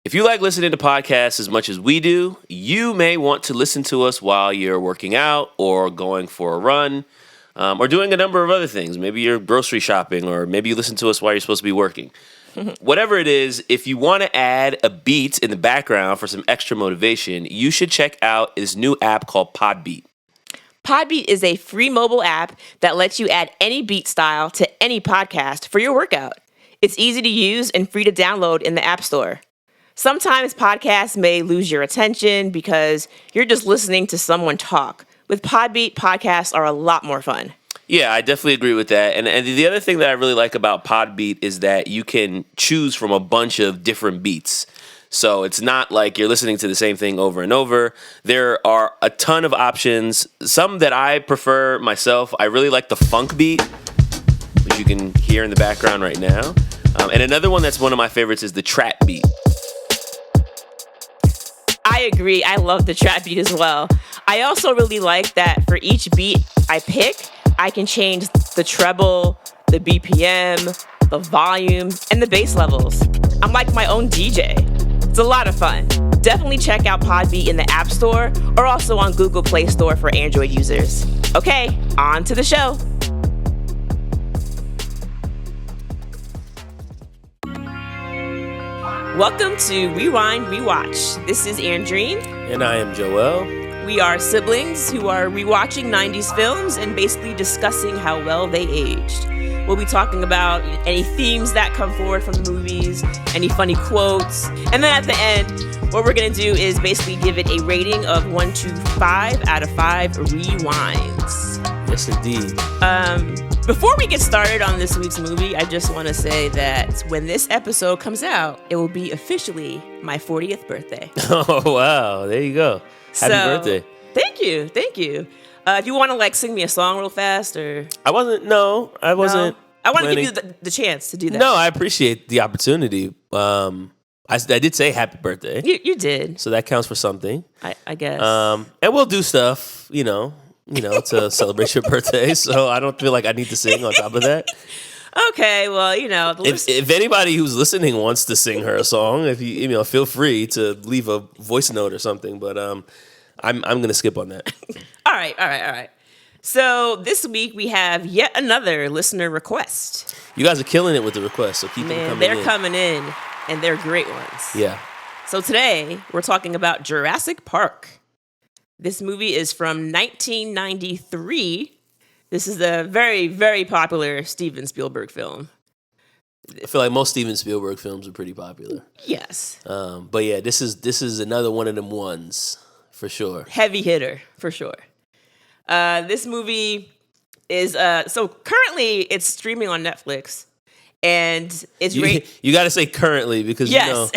If you like listening to podcasts as much as we do, you may want to listen to us while you're working out or going for a run or doing a number of other things. Maybe you're grocery shopping or maybe you listen to us while you're supposed to be working. Whatever it is, if you want to add a beat in the background for some extra motivation, you should check out this new app called Podbeat. Podbeat is a free mobile app that lets you add any beat style to any podcast for your workout. It's easy to use and free to download in the App Store. Sometimes podcasts may lose your attention because you're just listening to someone talk. With Podbeat, podcasts are a lot more fun. Yeah, I definitely agree with that. And the other thing that I really like about Podbeat is that you can choose from a bunch of different beats. So it's not like you're listening to the same thing over and over. There are a ton of options. Some that I prefer myself. I really like the funk beat, which you can hear in the background right now. And another one that's one of my favorites is the trap beat. I agree. I love the trap beat as well. I also really like that for each beat I pick, I can change the treble, the BPM, the volume, and the bass levels. I'm like my own DJ. It's a lot of fun. Definitely check out Podbeat in the App Store or also on Google Play Store for Android users. Okay, on to the show. Welcome to Rewind Rewatch. This is Andreen. And I am Joel. We are siblings who are rewatching 90s films and basically discussing how well they aged. We'll be talking about any themes that come forward from the movies, any funny quotes, and then at the end, what we're going to do is basically give it a rating of 1 to 5 out of 5 rewinds. Yes, indeed. Before we get started on this week's movie, I just want to say that when this episode comes out, it will be officially my 40th birthday. Oh, wow. There you go. Happy birthday. Thank you. If you want to sing me a song real fast or... I wasn't. No. I want to give you the chance to do that. No, I appreciate the opportunity. I did say happy birthday. You did. So that counts for something. I guess. And we'll do stuff, to celebrate your birthday. So I don't feel like I need to sing on top of that. Okay, well, if anybody who's listening wants to sing her a song, if you feel free to leave a voice note or something. But I'm gonna skip on that. All right. So this week we have yet another listener request. You guys are killing it with the requests, so keep them coming in. They're coming in, and they're great ones. Yeah. So today we're talking about Jurassic Park. This movie is from 1993. This is a very, very popular Steven Spielberg film. I feel like most Steven Spielberg films are pretty popular. Yes. But yeah, this is another one of them ones for sure. Heavy hitter for sure. This movie is so currently it's streaming on Netflix, and it's you got to say currently because yes.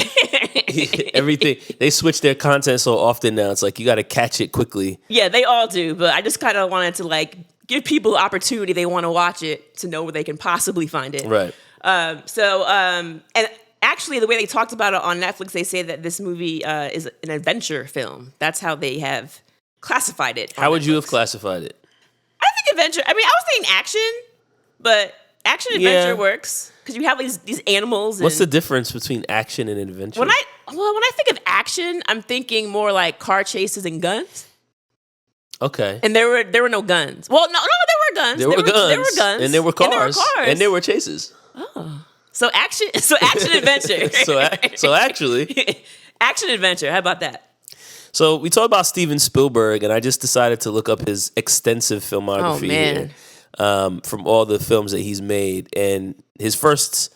Everything they switch their content so often now. It's like you got to catch it quickly. Yeah, they all do. But I just kind of wanted to give people the opportunity they want to watch it to know where they can possibly find it. Right. And actually, the way they talked about it on Netflix, they say that this movie is an adventure film. That's how they have classified it. How would you have classified it? I think adventure. I mean, I was saying action, but action adventure works because you have these animals. What's the difference between action and adventure? When I think of action, I'm thinking more like car chases and guns. Okay. And there were no guns. Well, no, there were guns. There were guns. And there were cars. And there were chases. Oh. So action adventure. so actually action adventure. How about that? So we talked about Steven Spielberg, and I just decided to look up his extensive filmography here, from all the films that he's made. And his first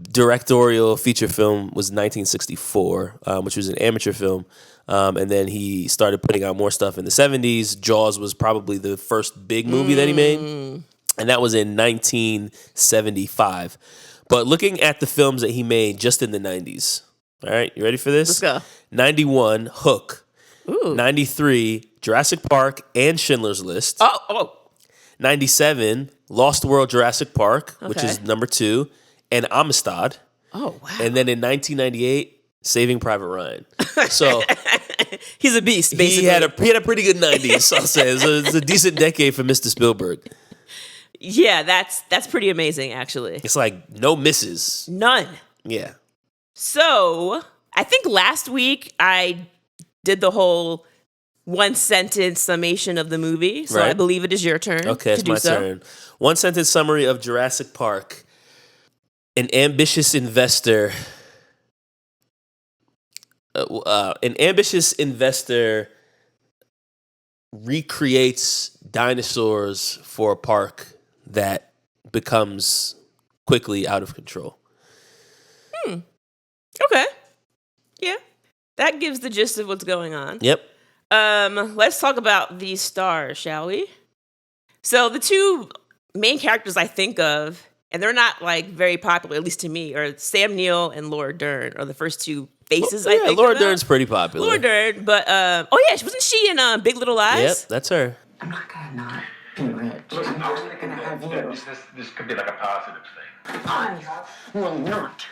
directorial feature film was 1964, which was an amateur film. And then he started putting out more stuff in the 70s. Jaws was probably the first big movie that he made. And that was in 1975. But looking at the films that he made just in the 90s. All right, you ready for this? Let's go. 91, Hook. Ooh. 93, Jurassic Park and Schindler's List. Oh. 97, Lost World Jurassic Park, which is number 2, and Amistad. Oh, wow. And then in 1998, Saving Private Ryan. So he's a beast, basically. He had a pretty good 90s, I'll say. It's a decent decade for Mr. Spielberg. Yeah, that's pretty amazing, actually. It's like no misses. None. Yeah. So, I think last week I did the whole one sentence summation of the movie, so I believe it is your turn. Okay, it's my turn. One sentence summary of Jurassic Park. An ambitious investor recreates dinosaurs for a park that becomes quickly out of control. Okay. Yeah. That gives the gist of what's going on. Yep. Let's talk about these stars, shall we? So the two main characters I think of, and they're not like very popular, at least to me, are Sam Neill and Laura Dern are the first two faces I think Laura about. Dern's pretty popular. Laura Dern, but wasn't she in Big Little Lies? Yep, that's her. I'm not gonna not be rich. Listen, I'm not gonna have you. this could be like a positive thing. I will not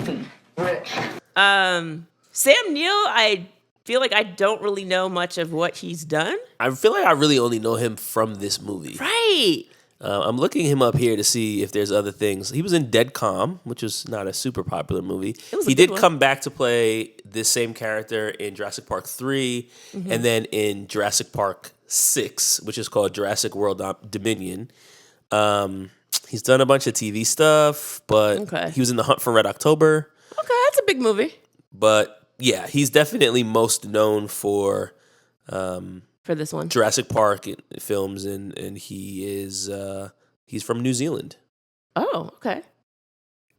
be rich. Sam Neill, I feel like I don't really know much of what he's done. I feel like I really only know him from this movie. Right. I'm looking him up here to see if there's other things. He was in Dead Calm, which was not a super popular movie. He did come back to play this same character in Jurassic Park 3, and then in Jurassic Park 6, which is called Jurassic World Dominion. He's done a bunch of TV stuff, but he was in The Hunt for Red October. Okay, that's a big movie. But yeah, he's definitely most known for this one Jurassic Park films, and he's from New Zealand. Oh, okay.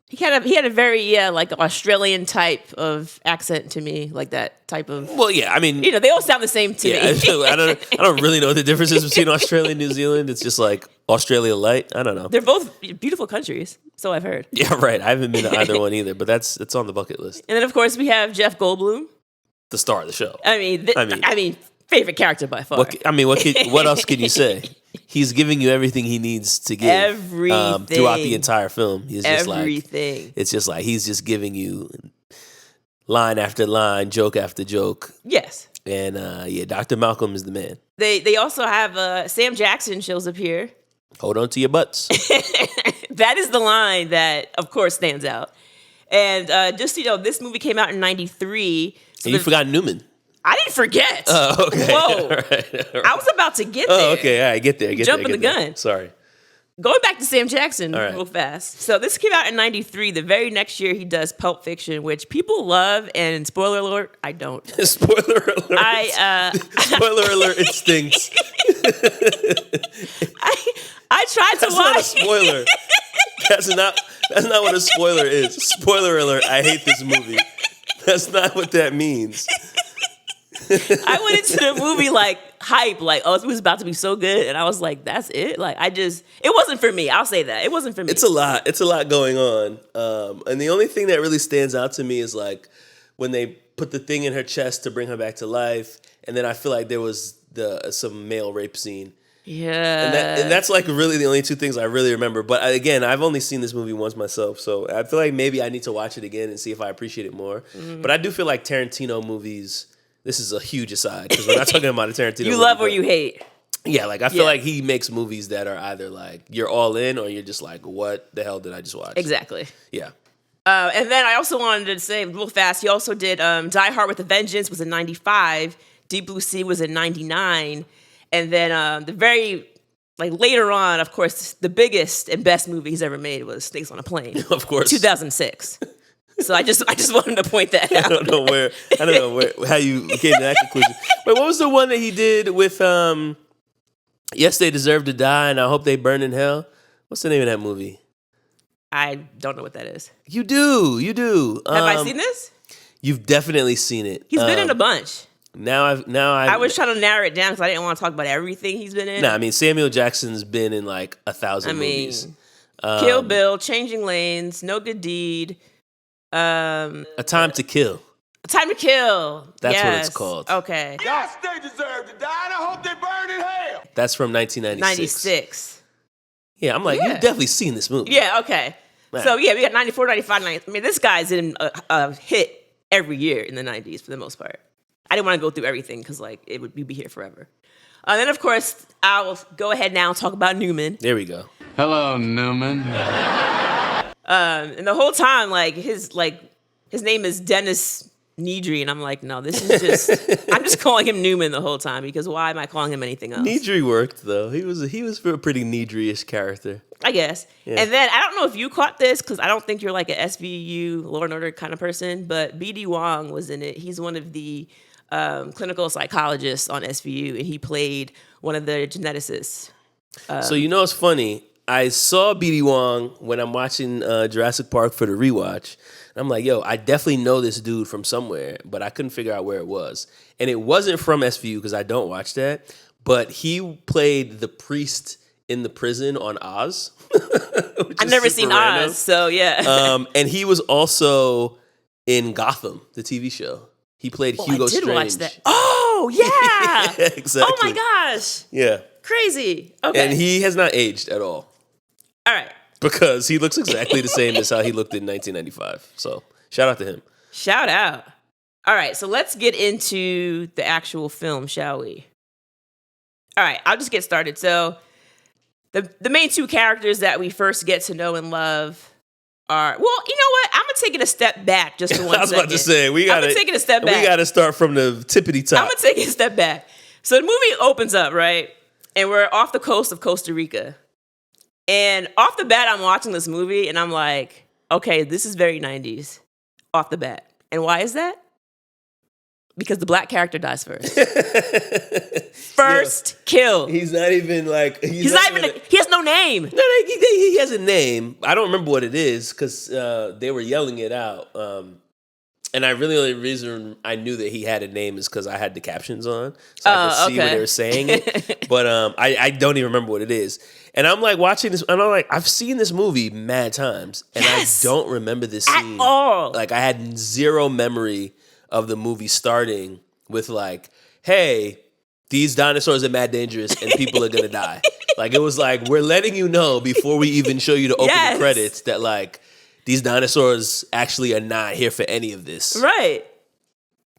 He had a very like Australian type of accent to me, like that type of. Well, yeah, I mean, they all sound the same to me. I don't really know the differences between Australia and New Zealand. It's just like Australia light. I don't know. They're both beautiful countries, so I've heard. Yeah, right. I haven't been to either one either, but it's on the bucket list. And then of course we have Jeff Goldblum, the star of the show. I mean, favorite character by far. What else can you say? He's giving you everything he needs to give. Everything. Throughout the entire film. He's just everything. It's just like he's just giving you line after line, joke after joke. Yes. And Dr. Malcolm is the man. They also have Sam Jackson shows up here. Hold on to your butts. That is the line that, of course, stands out. And just this movie came out in '93. So you forgot Newman. I didn't forget. Oh, okay. Whoa. All right. I was about to get there. Oh, okay. All right. Get there. Jumping the gun. Sorry. Going back to Sam Jackson real fast. So this came out in '93. The very next year, he does Pulp Fiction, which people love. And spoiler alert, I don't. Spoiler alert. Spoiler alert, it stinks. I tried to watch. That's not a spoiler. That's not what a spoiler is. Spoiler alert, I hate this movie. That's not what that means. I went into the movie like hype, like, oh, it was about to be so good, and I was like, that's it. Like, it wasn't for me. I'll say that it wasn't for me. It's a lot going on, and the only thing that really stands out to me is like when they put the thing in her chest to bring her back to life, and then I feel like there was some male rape scene. Yeah, and that's like really the only two things I really remember. But again, I've only seen this movie once myself, so I feel like maybe I need to watch it again and see if I appreciate it more. Mm-hmm. But I do feel like Tarantino movies. This is a huge aside because we're not talking about a Tarantino. You love or you hate. Yeah, like I feel like he makes movies that are either like you're all in or you're just like, what the hell did I just watch? Exactly. Yeah. And then I also wanted to say real fast, he also did Die Hard with a Vengeance was in '95, Deep Blue Sea was in '99, and then later on, of course, the biggest and best movie he's ever made was Snakes on a Plane. Of course. 2006. So I just wanted to point that out. I don't know how you came to that conclusion. Wait, what was the one that he did with Yes, They Deserve to Die and I Hope They Burn in Hell? What's the name of that movie? I don't know what that is. You do. Have I seen this? You've definitely seen it. He's been in a bunch. I was trying to narrow it down because I didn't want to talk about everything he's been in. Nah, I mean Samuel Jackson's been in like 1,000 movies. Kill Bill, Changing Lanes, No Good Deed. A Time to Kill. A Time to Kill. That's what it's called. Okay. Yes, they deserve to die, and I hope they burn in hell. That's from 1996. 96. Yeah, I'm like, you've definitely seen this movie. Yeah, okay. Man. So, we got 94, 95, 90. I mean, this guy's in a hit every year in the 90s for the most part. I didn't want to go through everything because, like, we'd be here forever. And then, of course, I'll go ahead now and talk about Newman. There we go. Hello, Newman. And the whole time, like, his, like, his name is Dennis Nedry, and I'm like, no, this is just. I'm just calling him Newman the whole time because why am I calling him anything else? Nedry worked though. He was a pretty Nedry-ish character, I guess. Yeah. And then I don't know if you caught this because I don't think you're like an SVU Law and Order kind of person, but B.D. Wong was in it. He's one of the clinical psychologists on SVU, and he played one of the geneticists. So it's funny. I saw B.D. Wong when I'm watching Jurassic Park for the rewatch. And I'm like, yo, I definitely know this dude from somewhere, but I couldn't figure out where it was. And it wasn't from SVU because I don't watch that. But he played the priest in the prison on Oz. I've never seen random. Oz, so yeah. And he was also in Gotham, the TV show. He played Hugo I did Strange. watch that. Oh, yeah. Exactly. Oh, my gosh. Yeah. Crazy. Okay. And he has not aged at all. All right. Because he looks exactly the same as how he looked in 1995. So, shout out to him. Shout out. All right, so let's get into the actual film, shall we? All right, I'll just get started. So, the main two characters that we first get to know and love are, well, you know what? I'm going to take it a step back just for 1 second. I was about to say, I'm going to take it a step back. We got to start from the tippity top. I'm going to take it a step back. So, the movie opens up, right? And we're off the coast of Costa Rica. And off the bat, I'm watching this movie, and I'm like, okay, this is very 90s. Off the bat. And why is that? Because the black character dies first. First kill. He's not even like... He's not even he has no name. No, he has a name. I don't remember what it is because they were yelling it out. And the only reason I knew that he had a name is because I had the captions on. So I could see when they were saying it. But I don't even remember what it is. And I'm like watching this, and I'm like, I've seen this movie mad times, and I don't remember this scene at all. Like I had zero memory of the movie starting with like, hey, these dinosaurs are mad dangerous and people are gonna die. Like it was like, we're letting you know before we even show you to open the credits that like these dinosaurs actually are not here for any of this. Right.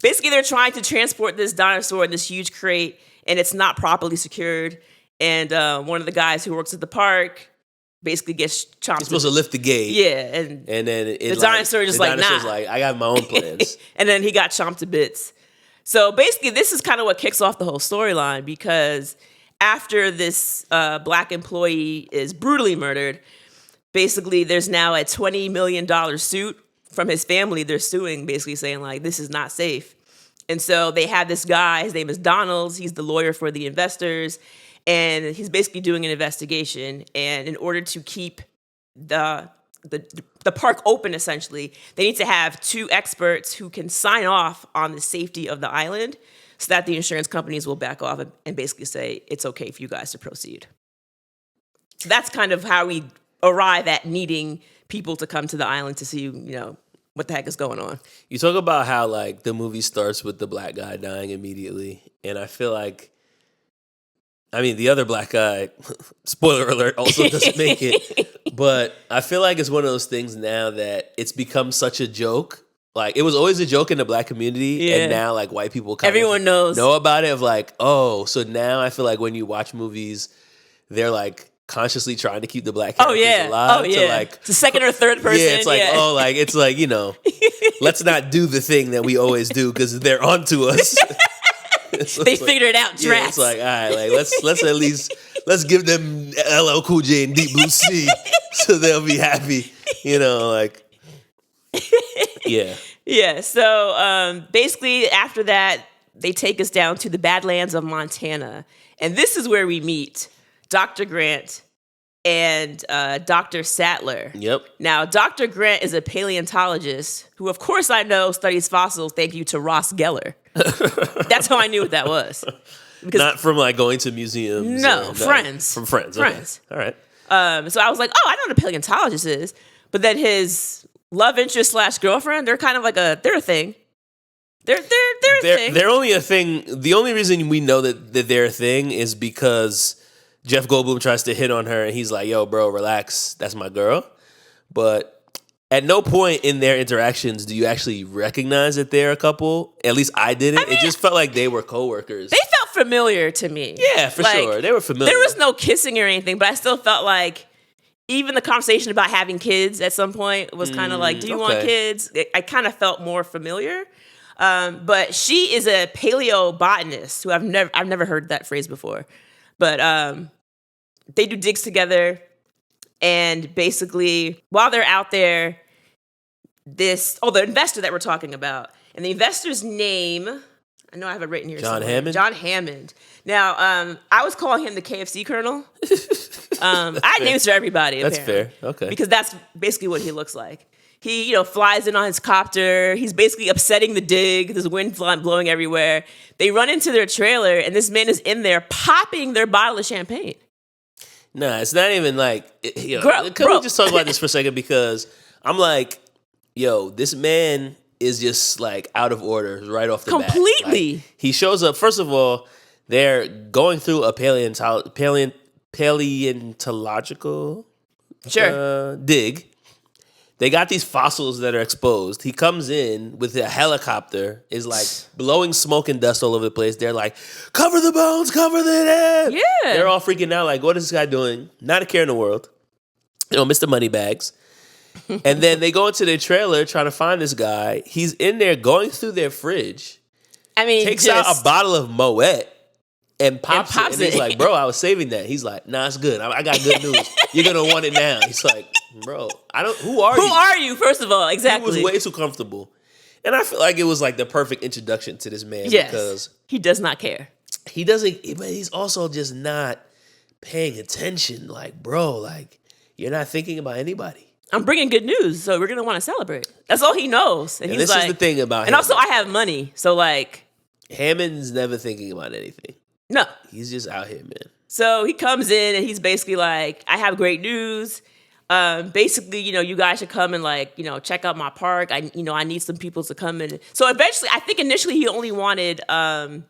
Basically, they're trying to transport this dinosaur in this huge crate, and it's not properly secured. And one of the guys who works at the park basically gets chomped. He's supposed to lift the gate. Yeah, and then the dinosaur is just like, nah. Like, I got my own plans. And then he got chomped to bits. So basically, this is kind of what kicks off the whole storyline because after this black employee is brutally murdered, basically there's now a $20 million suit from his family. They're suing, basically saying like, this is not safe. And so they have this guy, his name is Donald. He's the lawyer for the investors. And he's basically doing an investigation. And in order to keep the park open, essentially, they need to have two experts who can sign off on the safety of the island so that the insurance companies will back off and basically say, it's okay for you guys to proceed. So that's kind of how we arrive at needing people to come to the island to see, what the heck is going on. You talk about how, like, the movie starts with the black guy dying immediately. And I feel like, the other black guy, spoiler alert, also doesn't make it. But I feel like it's one of those things now that it's become such a joke. Like, it was always a joke in the black community. And now, like, white people everyone knows know about it of like, oh, so now I feel like when you watch movies, they're like consciously trying to keep the black characters alive. Oh, yeah. To, like, the second or third person. Yeah, it's like, let's not do the thing that we always do because they're onto us. They figured it out, yeah, it's like, all right, like let's at least give them LL Cool J and Deep Blue Sea so they'll be happy, like. Yeah. Yeah. So basically, after that, they take us down to the Badlands of Montana, and this is where we meet Dr. Grant and Dr. Sattler. Yep. Now, Dr. Grant is a paleontologist who, of course, I know studies fossils. Thank you to Ross Geller. That's how I knew what that was. Because not from like going to museums. No, friends. From friends. Friends. Okay. All right. So I was like, oh, I know what a paleontologist is. But then his love interest / girlfriend, they're kind of like they're a thing. They're a thing. They're only a thing. The only reason we know that they're a thing is because Jeff Goldblum tries to hit on her and he's like, yo, bro, relax. That's my girl. But at no point in their interactions do you actually recognize that they're a couple. At least I didn't. It just felt like they were coworkers. They felt familiar to me. Yeah, for sure. They were familiar. There was no kissing or anything, but I still felt like even the conversation about having kids at some point was kind of like, do you want kids? I kind of felt more familiar. But she is a paleobotanist who I've never heard that phrase before. But they do digs together, and basically while they're out there, the investor that we're talking about, and the investor's name, I know I have it written here. John somewhere. Hammond? John Hammond. Now, I was calling him the KFC Colonel. I had names for everybody. That's apparently, fair. Okay. because that's basically what he looks like. He, flies in on his copter. He's basically upsetting the dig. There's wind blowing everywhere. They run into their trailer, and this man is in there popping their bottle of champagne. Nah, it's not even like, can Bro. we just talk about this for a second? Because I'm like, yo, this man is just like out of order right off the bat. Completely. Like, he shows up, first of all, they're going through a paleontological dig. They got these fossils that are exposed. He comes in with a helicopter, is like blowing smoke and dust all over the place. They're like, cover the bones, cover the head. Yeah. They're all freaking out like, what is this guy doing? Not a care in the world. Mr. Moneybags. And then they go into their trailer trying to find this guy. He's in there going through their fridge. Takes out a bottle of Moet and pops it. And he's like, bro, I was saving that. He's like, nah, it's good. I got good news. You're going to want it now. He's like, bro, who are you? Who are you, first of all? Exactly. He was way too comfortable. And I feel like it was like the perfect introduction to this man. Yes. Because he does not care. He doesn't, but he's also just not paying attention. Like, bro, like, you're not thinking about anybody. I'm bringing good news, so we're going to want to celebrate. That's all he knows. And he's this is the thing about him. And also, I have money, so like. Hammond's never thinking about anything. No. He's just out here, man. So he comes in and he's basically like, I have great news. Basically, you guys should come and like, check out my park. I need some people to come in. So eventually, I think initially he only wanted Sam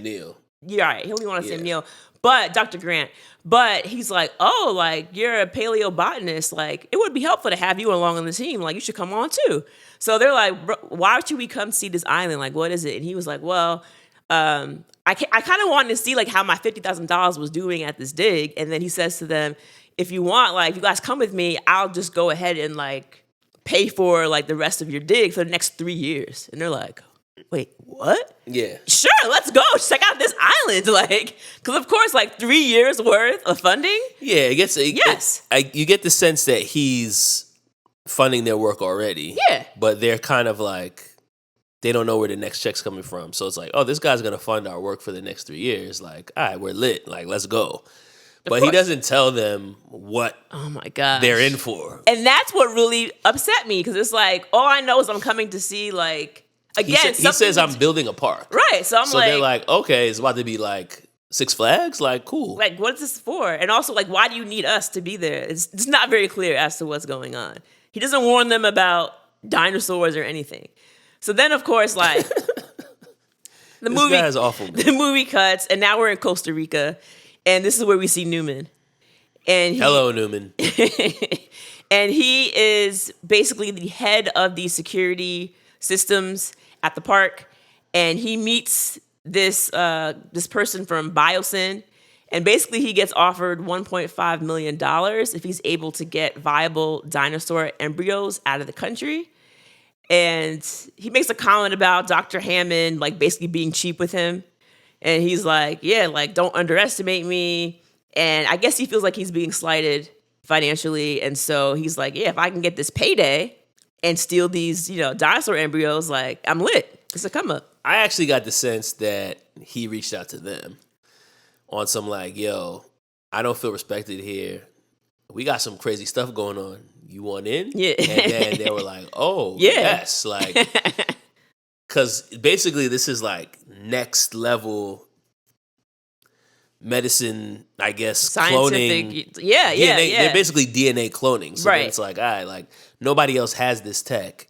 Neill. Yeah, right. He only wanted Sam Neill. But Dr. Grant. But he's like, oh, like, you're a paleobotanist. Like, it would be helpful to have you along on the team. Like, you should come on too. So they're like, why should we come see this island? Like, what is it? And he was like, well, I kind of wanted to see like how my $50,000 was doing at this dig. And then he says to them, if you want, like, if you guys come with me, I'll just go ahead and like pay for like the rest of your dig for the next 3 years. And they're like, wait, what? Yeah. Sure, let's go. Check out this island. Like, because of course, like 3 years worth of funding. Yeah, yes. You get the sense that he's funding their work already. Yeah. But they're kind of like, they don't know where the next check's coming from. So it's like, oh, this guy's going to fund our work for the next 3 years. Like, all right, we're lit. Like, let's go. But he doesn't tell them what they're in for. And that's what really upset me, because it's like, all I know is I'm coming to see, like, again, he says I'm building a park. Right. So they're like, okay, it's about to be like Six Flags? Like, cool. Like, what is this for? And also, like, why do you need us to be there? It's not very clear as to what's going on. He doesn't warn them about dinosaurs or anything. So then, of course, like, the movie cuts, and now we're in Costa Rica, and this is where we see Newman. And hello, Newman. And he is basically the head of the security systems at the park, and he meets this person from Biosyn, and basically he gets offered $1.5 million if he's able to get viable dinosaur embryos out of the country. And he makes a comment about Dr. Hammond, like, basically being cheap with him. And he's like, yeah, like, don't underestimate me. And I guess he feels like he's being slighted financially. And so he's like, yeah, if I can get this payday and steal these, dinosaur embryos, like, I'm lit. It's a come up. I actually got the sense that he reached out to them on some like, yo, I don't feel respected here. We got some crazy stuff going on. You want in? Yeah. And then they were like, oh, yes. Like, because basically this is like next level medicine, I guess, scientific, cloning. Yeah. They're basically DNA cloning. So right. Then it's like, all right, like, nobody else has this tech,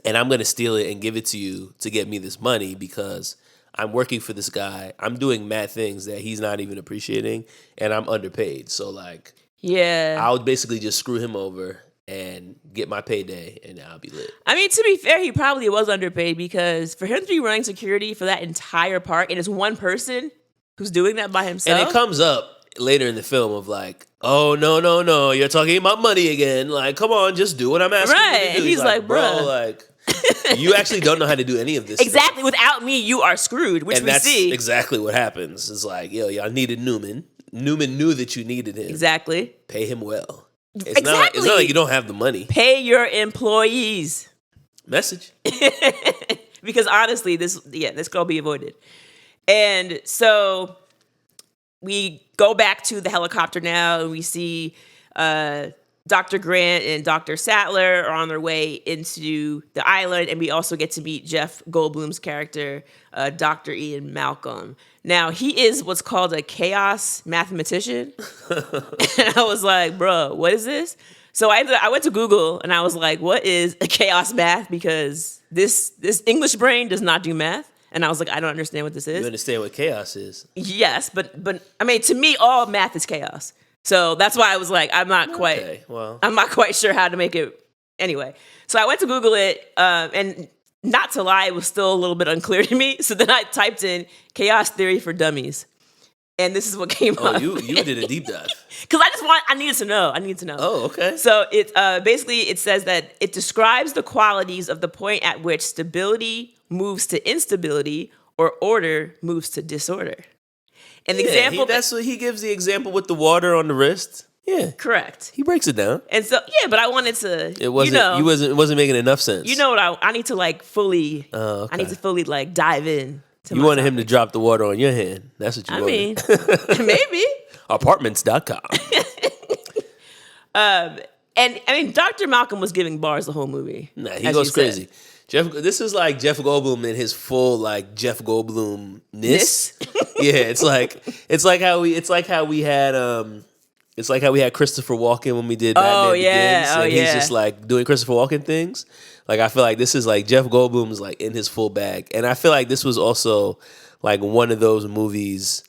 and I'm going to steal it and give it to you to get me this money because I'm working for this guy. I'm doing mad things that he's not even appreciating, and I'm underpaid. So, like, yeah, I would basically just screw him over and get my payday, and I'll be lit. I mean, to be fair, he probably was underpaid, because for him to be running security for that entire park, and it's one person who's doing that by himself. And it comes up later in the film of like, oh, no, you're talking about money again. Like, come on, just do what I'm asking you to do. And he's like, bro, like, you actually don't know how to do any of this exactly. stuff. Without me, you are screwed, which and we that's see. exactly what happens. It's like, yo, y'all needed Newman. Newman knew that you needed him. Exactly. Pay him well. It's exactly. It's not like you don't have the money. Pay your employees. Message. Because honestly, this could all be avoided. And so we go back to the helicopter now, and we see Dr. Grant and Dr. Sattler are on their way into the island, and we also get to meet Jeff Goldblum's character, Dr. Ian Malcolm. Now, he is what's called a chaos mathematician. And I was like, bro, what is this? So I went to Google, and I was like, what is a chaos math? Because this English brain does not do math. And I was like, I don't understand what this is. You understand what chaos is? Yes, but I mean, to me, all math is chaos. So that's why I was like, I'm not quite sure how to make it. Anyway, so I went to Google it, and not to lie, it was still a little bit unclear to me. So then I typed in chaos theory for dummies, and this is what came up. Oh, you did a deep dive. Because I needed to know. Oh, okay. So it basically it says that it describes the qualities of the point at which stability moves to instability or order moves to disorder. And the example that's what he gives the example with the water on the wrist. Yeah, correct. He breaks it down. And so but I wanted to. It wasn't making enough sense. You know what I need to like fully. Oh, okay. I need to fully like dive in. You wanted him to drop the water on your hand. That's what you wanted. I mean, maybe. Apartments.com. And I mean, Dr. Malcolm was giving bars the whole movie. Nah, he goes crazy. This is like Jeff Goldblum in his full like Jeff Goldblum-ness. Yeah, it's like how we had Christopher Walken when we did Batman Begins. And he's just like doing Christopher Walken things. Like I feel like this is like Jeff Goldblum's like in his full bag. And I feel like this was also like one of those movies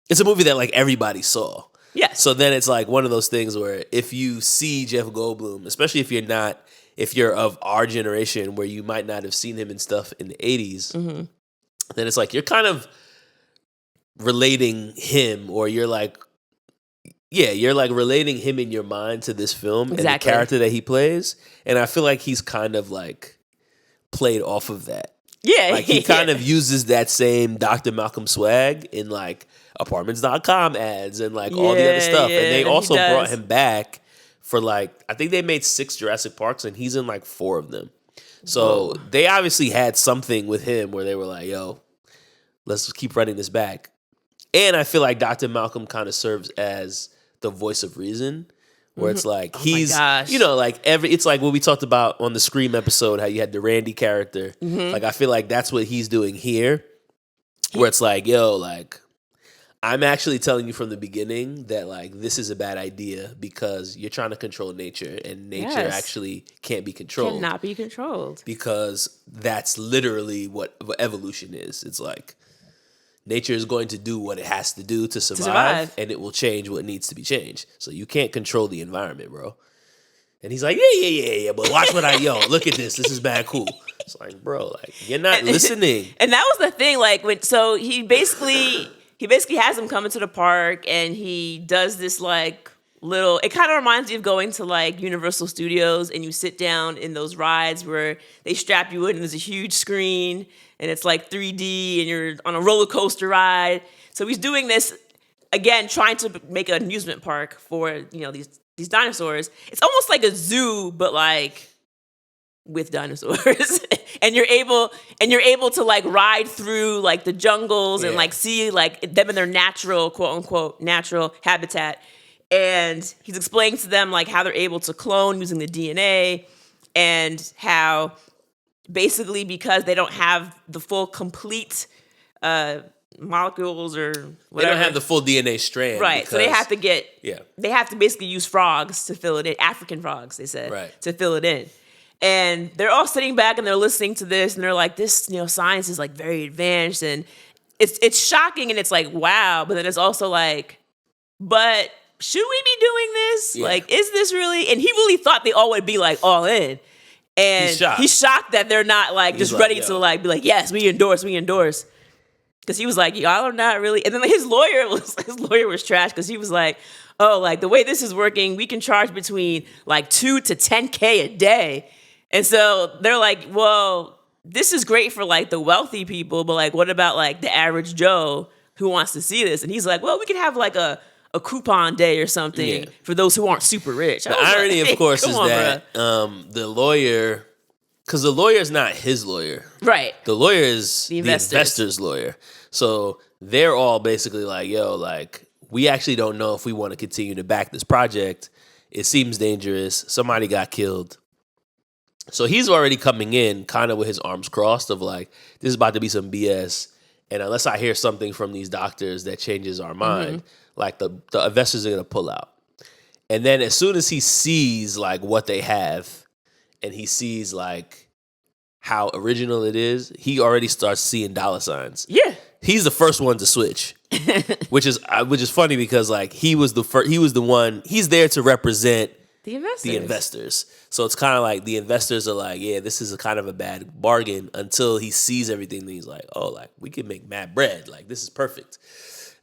it's a movie that like everybody saw. Yes. So then it's like one of those things where if you see Jeff Goldblum, especially if you're of our generation where you might not have seen him in stuff in the 80s, then it's like you're kind of relating him, or you're like relating him in your mind to this film and the character that he plays. And I feel like he's kind of like played off of that. Yeah. Like he kind of uses that same Dr. Malcolm swag in like Apartments.com ads and like all the other stuff. And they also brought him back for like, I think they made 6 Jurassic Parks and he's in like 4 of them. So they obviously had something with him where they were like, yo, let's keep running this back. And I feel like Dr. Malcolm kind of serves as the voice of reason, where it's like he's, like it's like what we talked about on the Scream episode, how you had the Randy character. Like I feel like that's what he's doing here, where it's like, yo, like I'm actually telling you from the beginning that like this is a bad idea because you're trying to control nature, and nature actually can't be controlled. Cannot be controlled. Because that's literally what evolution is. It's like nature is going to do what it has to do to survive, and it will change what needs to be changed. So you can't control the environment, bro. And he's like, yeah, but watch what look at this. This is bad cool. It's like, bro, like you're not listening. And that was the thing, like he basically has him come into the park, and he does this like little, it kind of reminds you of going to like Universal Studios and you sit down in those rides where they strap you in and there's a huge screen and it's like 3D and you're on a roller coaster ride. So he's doing this again, trying to make an amusement park for, these dinosaurs. It's almost like a zoo, but like with dinosaurs. and you're able to like ride through like the jungles and like see like them in their natural, quote unquote, natural habitat. And he's explaining to them like how they're able to clone using the DNA, and how basically because they don't have the full complete molecules or whatever. They don't have the full DNA strand. Right. Because, so they have to basically use frogs to fill it in. African frogs, they said, to fill it in. And they're all sitting back and they're listening to this and they're like, this, science is like very advanced, and it's shocking and it's like, wow. But then it's also like, but should we be doing this? Yeah. Like, is this really? And he really thought they all would be like all in. And he's shocked that they're not like just ready to like be like, yes, we endorse. Because he was like, y'all are not really. And then his lawyer was trash because he was like, oh, like the way this is working, we can charge between like $2 to $10K a day. And so they're like, well, this is great for like the wealthy people, but like, what about like the average Joe who wants to see this? And he's like, well, we could have like a coupon day or something for those who aren't super rich. The irony, of course, is that the lawyer, because the lawyer is not his lawyer. Right. The lawyer is the investor's lawyer. So they're all basically like, yo, like, we actually don't know if we want to continue to back this project. It seems dangerous. Somebody got killed. So he's already coming in kind of with his arms crossed of like, this is about to be some BS. And unless I hear something from these doctors that changes our mind, like the investors are going to pull out. And then as soon as he sees like what they have and he sees like how original it is, he already starts seeing dollar signs. Yeah. He's the first one to switch, which is funny because like he was the one, he's there to represent the investors. So it's kind of like the investors are like, yeah, this is a kind of a bad bargain until he sees everything. And he's like, oh, like we can make mad bread. Like this is perfect.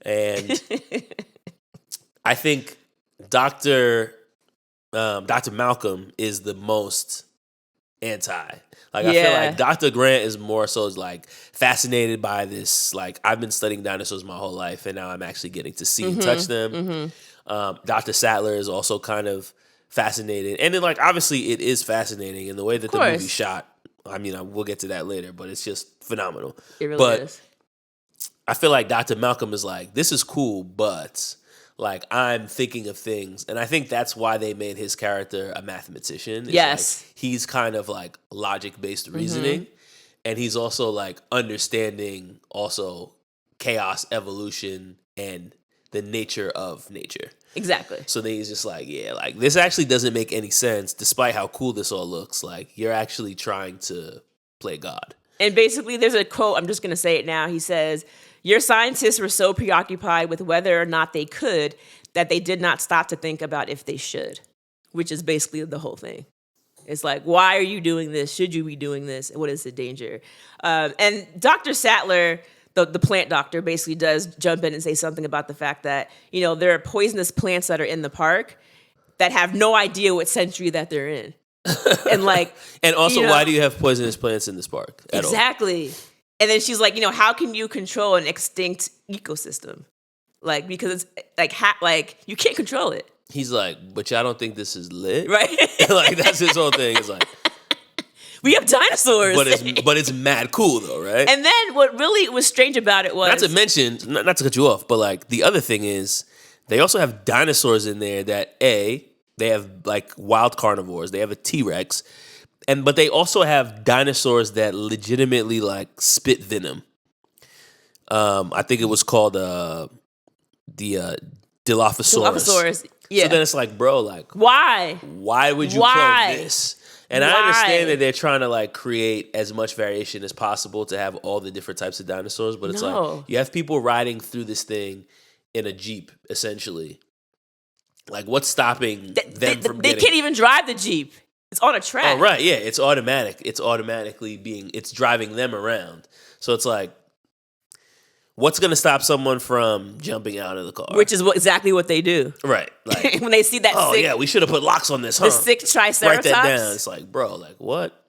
And I think Dr. Malcolm is the most anti. Like I feel like Dr. Grant is more so like fascinated by this. Like I've been studying dinosaurs my whole life, and now I'm actually getting to see and touch them. Dr. Sattler is also kind of fascinated, and then like obviously it is fascinating in the way that the movie shot. I mean, we'll get to that later, but it's just phenomenal. It really is. I feel like Dr. Malcolm is like, this is cool, but like I'm thinking of things, and I think that's why they made his character a mathematician. Yes, like, he's kind of like logic-based reasoning, and he's also like understanding also chaos, evolution, and the nature of nature. Exactly. So then he's just like, yeah, like this actually doesn't make any sense, despite how cool this all looks. Like you're actually trying to play God. And basically, there's a quote. I'm just going to say it now. He says, your scientists were so preoccupied with whether or not they could that they did not stop to think about if they should, which is basically the whole thing. It's like, why are you doing this? Should you be doing this? What is the danger? And Dr. Sattler, the plant doctor, basically does jump in and say something about the fact that, you know, there are poisonous plants that are in the park that have no idea what century that they're in. And like, and also, you know, why do you have poisonous plants in this park at exactly. all? And then she's like, you know, how can you control an extinct ecosystem? Like, because it's like you can't control it. He's like, but y'all don't think this is lit, right? Like that's his whole thing. It's like, we have dinosaurs, but it's mad cool though, right? And then what really was strange about it was, not to mention, not to cut you off, but like the other thing is they also have dinosaurs in there that they have like wild carnivores. They have a T-Rex. But they also have dinosaurs that legitimately like spit venom. I think it was called the Dilophosaurus. Yeah. So then it's like, bro, like why? Why would you clone this? And I understand that they're trying to like create as much variation as possible to have all the different types of dinosaurs, but it's like you have people riding through this thing in a Jeep, essentially. Like, what's stopping them from They can't even drive the Jeep. It's on a track. Oh, right, yeah. It's automatic. It's automatically it's driving them around. So it's like, what's going to stop someone from jumping out of the car? Which is exactly what they do. Right. Like, when they see that yeah, we should have put locks on this, huh? The sick Triceratops. Write that down. It's like, bro, like, what?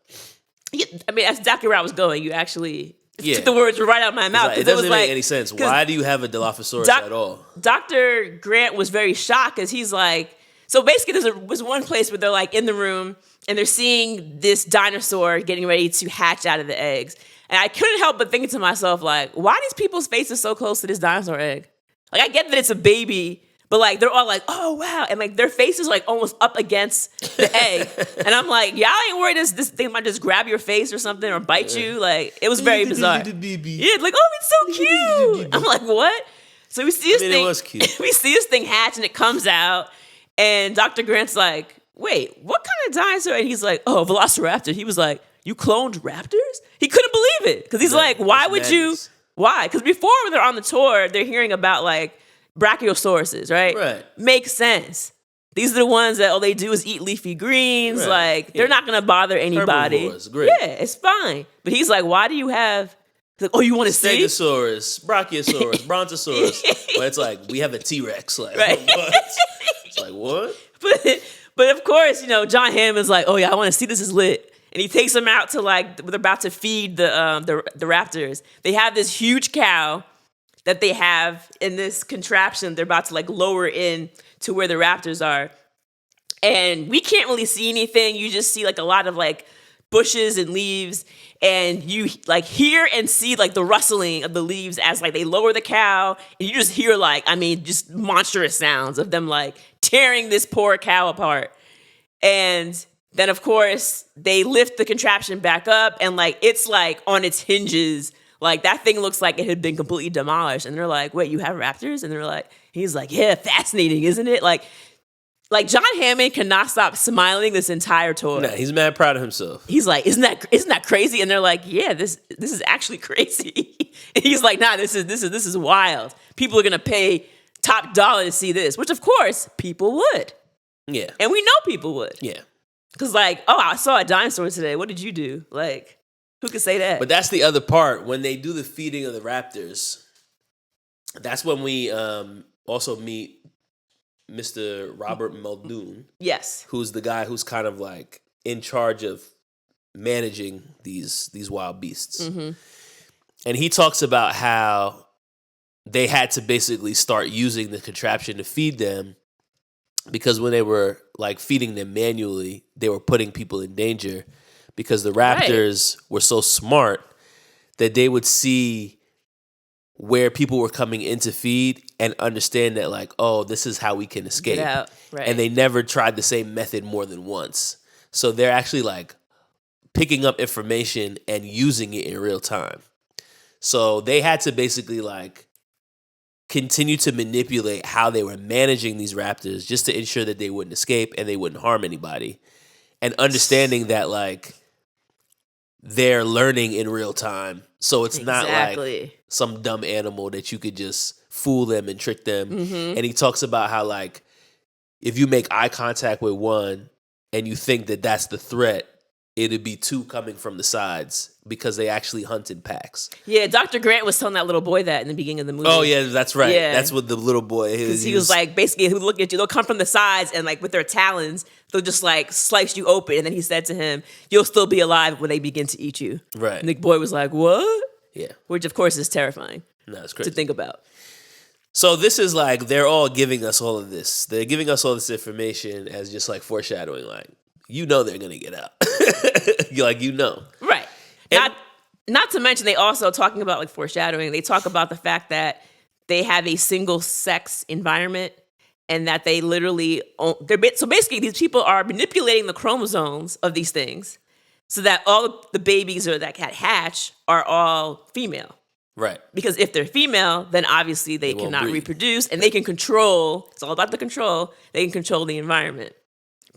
Yeah, I mean, that's exactly where I was going. You actually took the words right out of my mouth. Like, it doesn't make any sense. Why do you have a Dilophosaurus at all? Dr. Grant was very shocked because he's like, so basically there was one place where they're like in the room and they're seeing this dinosaur getting ready to hatch out of the eggs. And I couldn't help but thinking to myself, like, why are these people's faces so close to this dinosaur egg? Like, I get that it's a baby, but like they're all like, oh wow, and like their faces like almost up against the egg. And I'm like, y'all ain't worried this thing might just grab your face or something or bite you. Like, it was very bizarre. Yeah, like, oh, it's so cute. I'm like, what? So we see this thing. It was cute. We see this thing hatch and it comes out, and Dr. Grant's like, wait, what kind of dinosaur? And he's like, oh, Velociraptor. He was like, you cloned raptors? He couldn't believe it because he's like, why would you? Why? Because before when they're on the tour, they're hearing about like brachiosauruses, right? Right. Makes sense. These are the ones that all they do is eat leafy greens. Right. Like they're not gonna bother anybody. Herbivores. Great. Yeah, it's fine. But he's like, why do you have He's like, oh, you want to see? Stegosaurus, Brachiosaurus, Brontosaurus. But it's like, we have a T-Rex. Like, Right. what? It's like, what? But of course, John Hammond's like, oh yeah, I want to see this is lit. And he takes them out to they're about to feed the raptors. They have this huge cow that they have in this contraption. They're about to lower in to where the raptors are. And we can't really see anything. You just see a lot of bushes and leaves. And you hear and see the rustling of the leaves as they lower the cow. And you just hear just monstrous sounds of them tearing this poor cow apart. And then of course they lift the contraption back up and it's on its hinges. That thing looks like it had been completely demolished. And they're like, wait, you have raptors? And they're like, he's like, yeah, fascinating, isn't it? John Hammond cannot stop smiling this entire tour. Nah, he's mad proud of himself. He's like, isn't that crazy? And they're like, yeah, this is actually crazy. And he's like, nah, this is wild. People are gonna pay top dollar to see this, which of course people would. Yeah. And we know people would. Yeah. Because oh, I saw a dinosaur today. What did you do? Who could say that? But that's the other part. When they do the feeding of the raptors, that's when we also meet Mr. Robert Muldoon. Yes. Who's the guy who's kind of in charge of managing these wild beasts. Mm-hmm. And he talks about how they had to basically start using the contraption to feed them because when they were feeding them manually, they were putting people in danger because the raptors were so smart that they would see where people were coming in to feed and understand that oh, this is how we can escape. Get out. Right. And they never tried the same method more than once. So they're actually picking up information and using it in real time. So they had to basically continue to manipulate how they were managing these raptors just to ensure that they wouldn't escape and they wouldn't harm anybody. And understanding that they're learning in real time. So it's not some dumb animal that you could just fool them and trick them. Mm-hmm. And he talks about how if you make eye contact with one and you think that that's the threat, it'd be two coming from the sides because they actually hunt in packs. Yeah, Dr. Grant was telling that little boy that in the beginning of the movie. Oh, yeah, that's right. Yeah. That's what the little boy is. He was basically, he'll look at you, they'll come from the sides and with their talons, they'll just slice you open. And then he said to him, you'll still be alive when they begin to eat you. Right. And the boy was like, what? Yeah. Which of course is terrifying. No, it's crazy to think about. So this is they're all giving us all of this. They're giving us all this information as just foreshadowing, they're gonna get out. Right. And not to mention they also talking about foreshadowing. They talk about the fact that they have a single sex environment and that they literally so basically these people are manipulating the chromosomes of these things so that all the babies that hatch are all female. Right. Because if they're female, then obviously they cannot reproduce and they can control, it's all about the control, they can control the environment.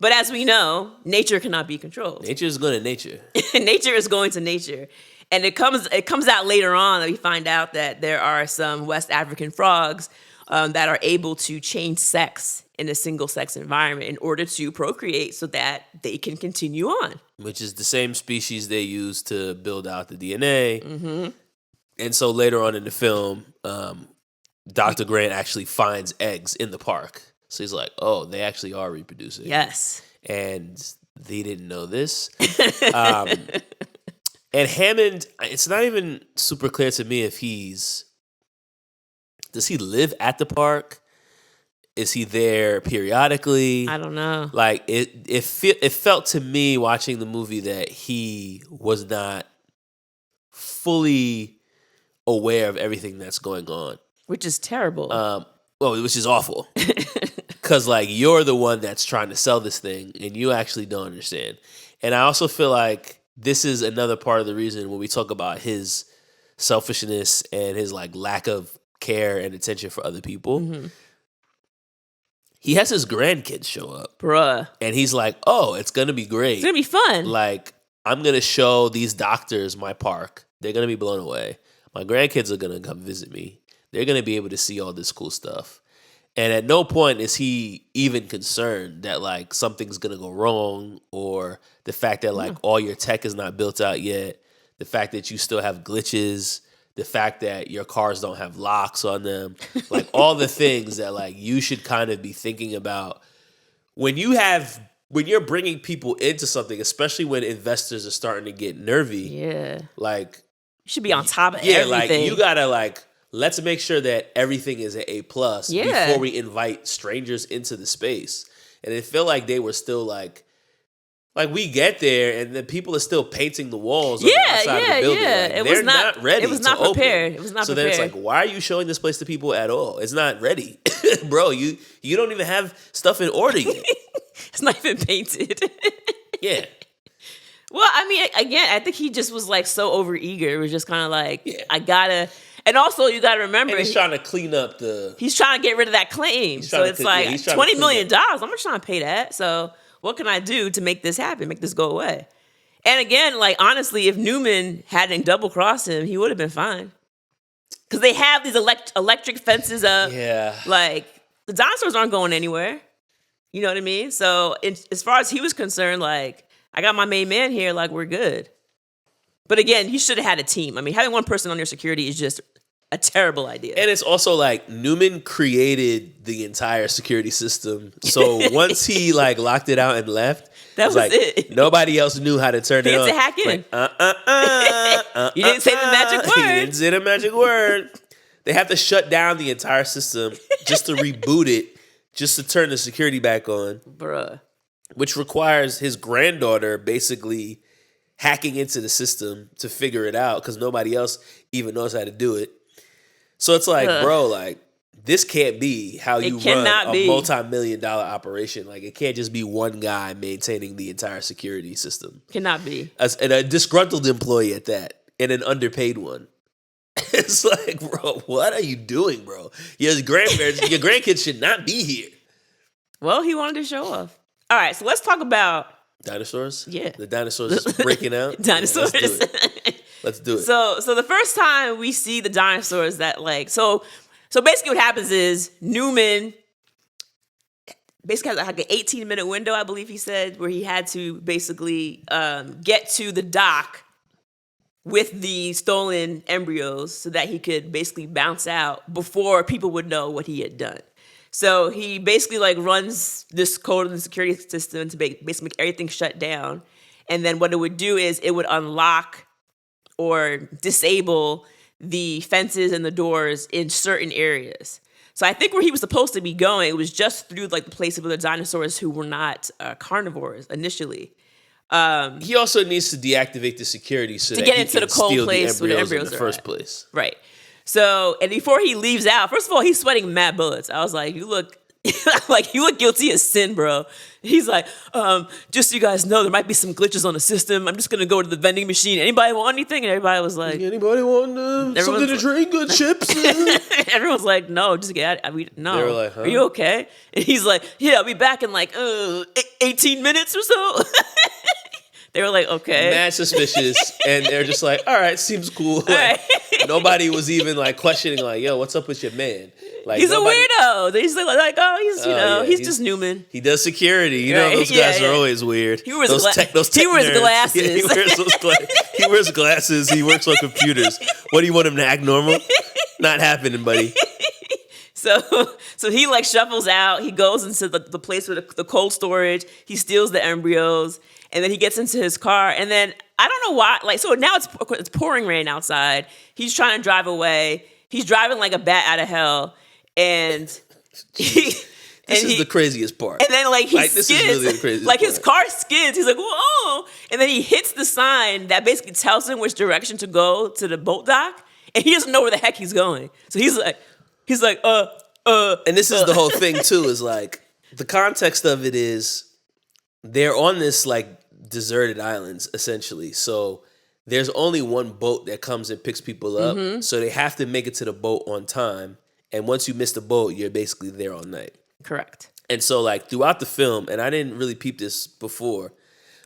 But as we know, nature cannot be controlled. Nature is going to nature. Nature is going to nature. And it comes out later on that we find out that there are some West African frogs that are able to change sex in a single sex environment in order to procreate so that they can continue on. Which is the same species they use to build out the DNA. Mm-hmm. And so later on in the film, Dr. Grant actually finds eggs in the park. So he's like, oh, they actually are reproducing. Yes. And they didn't know this. And Hammond, it's not even super clear to me if does he live at the park? Is he there periodically? I don't know. It felt to me watching the movie that he was not fully aware of everything that's going on. Which is terrible. Which is awful. Because you're the one that's trying to sell this thing and you actually don't understand. And I also feel like this is another part of the reason when we talk about his selfishness and his lack of care and attention for other people. Mm-hmm. He has his grandkids show up. Bruh. And he's like, oh, it's going to be great. It's going to be fun. I'm going to show these doctors my park. They're going to be blown away. My grandkids are going to come visit me. They're going to be able to see all this cool stuff. And at no point is he even concerned that something's going to go wrong or the fact that all your tech is not built out yet, the fact that you still have glitches the fact that your cars don't have locks on them, like all the things that like you should kind of be thinking about when you're bringing people into something, especially when investors are starting to get nervy. Yeah. Like you should be on top of everything. Like you gotta like, let's make sure that everything is an A+ before we invite strangers into the space. And it felt like they were still like we get there and the people are still painting the walls on the outside of the building. Like, they're not ready. It was not prepared. It was not prepared. So then it's like, why are you showing this place to people at all? It's not ready. Bro, you don't even have stuff in order yet. It's not even painted. Yeah. Well, I mean, again, I think he just was like so overeager. It was just kind of like, I gotta, and also you gotta remember, and he's trying to clean up he's trying to get rid of that claim. So it's like $20 million. I'm not trying to pay that. So what can I do to make this happen, make this go away? And again, like honestly, if Newman hadn't double crossed him, he would have been fine. Because they have these electric fences up. Yeah. Like the dinosaurs aren't going anywhere. You know what I mean? So as far as he was concerned, like, I got my main man here, like, we're good. But again, he should have had a team. I mean, having one person on your security is just a terrible idea. And it's also like Newman created the entire security system. So once he like locked it out and left, that was like, it. Nobody else knew how to turn it on. To hack in. Like, you didn't say the magic word. You didn't say the magic word. They have to shut down the entire system just to reboot it, just to turn the security back on. Bruh. Which requires his granddaughter basically hacking into the system to figure it out because nobody else even knows how to do it. So it's like, bro, like, this can't be how you run a multi-million-dollar operation. Like, it can't just be one guy maintaining the entire security system. Cannot be. And a disgruntled employee at that, and an underpaid one. It's like, bro, what are you doing, bro? Your grandkids should not be here. Well, he wanted to show off. All right, so let's talk about dinosaurs. Yeah, the dinosaurs is breaking out. Dinosaurs. Yeah, let's do it. So the first time we see the dinosaurs, that like so basically what happens is Newman basically has like an 18-minute window, I believe he said, where he had to basically get to the dock with the stolen embryos so that he could basically bounce out before people would know what he had done. So he basically like runs this code in the security system to basically make everything shut down. And then what it would do is it would unlock or disable the fences and the doors in certain areas. So I think where he was supposed to be going, it was just through like the place of the dinosaurs who were not carnivores initially. He also needs to deactivate the security so to that get he into can the cold steal place the where the embryos embryos in the first place. Right. So, and before he leaves out, first of all, he's sweating mad bullets. I was like, you look guilty as sin, bro. He's like, just so you guys know, there might be some glitches on the system. I'm just going to go to the vending machine. Anybody want anything? And everybody was like, anybody want something to drink? Chips? Everyone's like, no, just get out. No. They were like, huh? Are you okay? And he's like, yeah, I'll be back in like 18 minutes or so. They were like, okay. Mad suspicious. And they're just like, all right, seems cool. Like, nobody was even like questioning, like, yo, what's up with your man? Like, he's a weirdo. He's like, oh, he's just Newman. He does security. You know, those guys are always weird. He wears, those he wears glasses. Yeah, he wears glasses. He works on computers. What do you want him to act normal? Not happening, buddy. So he like shuffles out. He goes into the place with the cold storage. He steals the embryos. And then he gets into his car, and then I don't know why. Like, so now it's pouring rain outside. He's trying to drive away. He's driving like a bat out of hell, and this is the craziest part. And then like he skids, this is really the craziest like part. his car skids. He's like, whoa! And then he hits the sign that basically tells him which direction to go to the boat dock, and he doesn't know where the heck he's going. So he's like, And this is the whole thing too. Is like the context of it is they're on this like deserted islands essentially. So there's only one boat that comes and picks people up. Mm-hmm. So they have to make it to the boat on time. And once you miss the boat, you're basically there all night. Correct. And so like throughout the film, and I didn't really peep this before,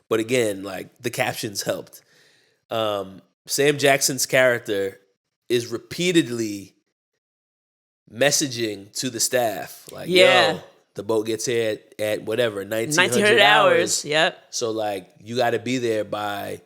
but again, like the captions helped. Sam Jackson's character is repeatedly messaging to the staff like, yo, the boat gets here at whatever, 1900 hours. Yep. So, like, you got to be there by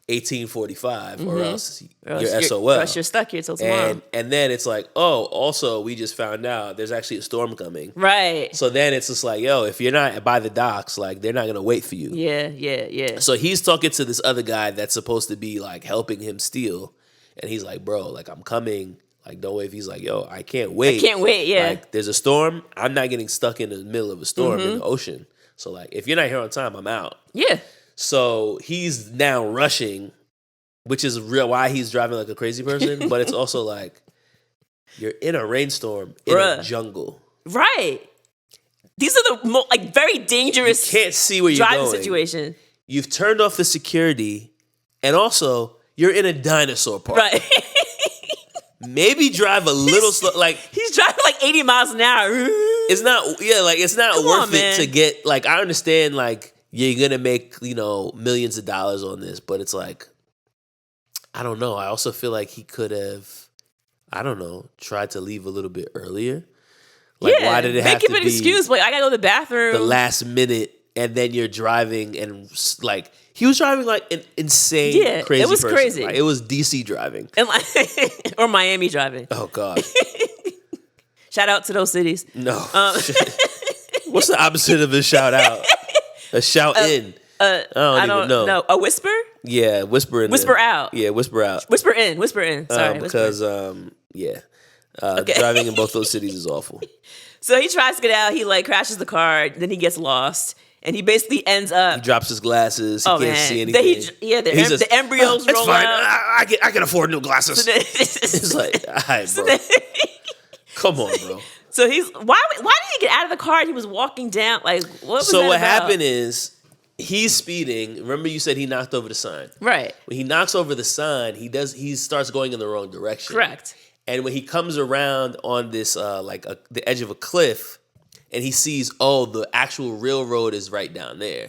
1845 or else Or you're else SOL. or else you're stuck here till tomorrow. And then it's like, oh, also we just found out there's actually a storm coming. Right. So then it's just like, yo, if you're not by the docks, like they're not gonna wait for you. Yeah. So he's talking to this other guy that's supposed to be like helping him steal, and he's like, bro, like I'm coming. Like, don't wait. He's like, yo, I can't wait. Yeah. Like, there's a storm. I'm not getting stuck in the middle of a storm in the ocean. So, like, if you're not here on time, I'm out. Yeah. So he's now rushing, which is real why he's driving like a crazy person. But it's also like, you're in a rainstorm in a jungle. Right. These are the like very dangerous. You can't see where you're driving going. Situation. You've turned off the security, and also you're in a dinosaur park. Right. Maybe drive a little slow. Like he's driving like 80 miles an hour. It's not. Yeah, like it's not worth it to get. Like I understand. Like you're gonna make millions of dollars on this, but it's like I don't know. I also feel like he could have. I don't know. Tried to leave a little bit earlier. Like why did it have to be? Make an excuse. Like I gotta go to the bathroom. The last minute, and then you're driving and like. He was driving like an insane, crazy it was person. crazy. Like, it was DC driving. And like, or Miami driving. Oh, God. Shout out to those cities. No. What's the opposite of a shout out? A shout in. I don't even know. No, a whisper? Yeah, whisper in. Whisper out. Yeah, whisper out. Whisper in. Sorry. Because, driving in both those cities is awful. So he tries to get out. He like crashes the car. Then he gets lost. And he basically ends up. He drops his glasses. He can't see anything. The embryos roll fine. out. I can afford new glasses. It's like, all right, bro. Come on, bro. So he's why did he get out of the car? He was walking down. Like what was So that what about? happened is he's speeding. Remember you said he knocked over the sign. Right. When he knocks over the sign, he starts going in the wrong direction. Correct. And when he comes around on this the edge of a cliff. And he sees, the actual real road is right down there.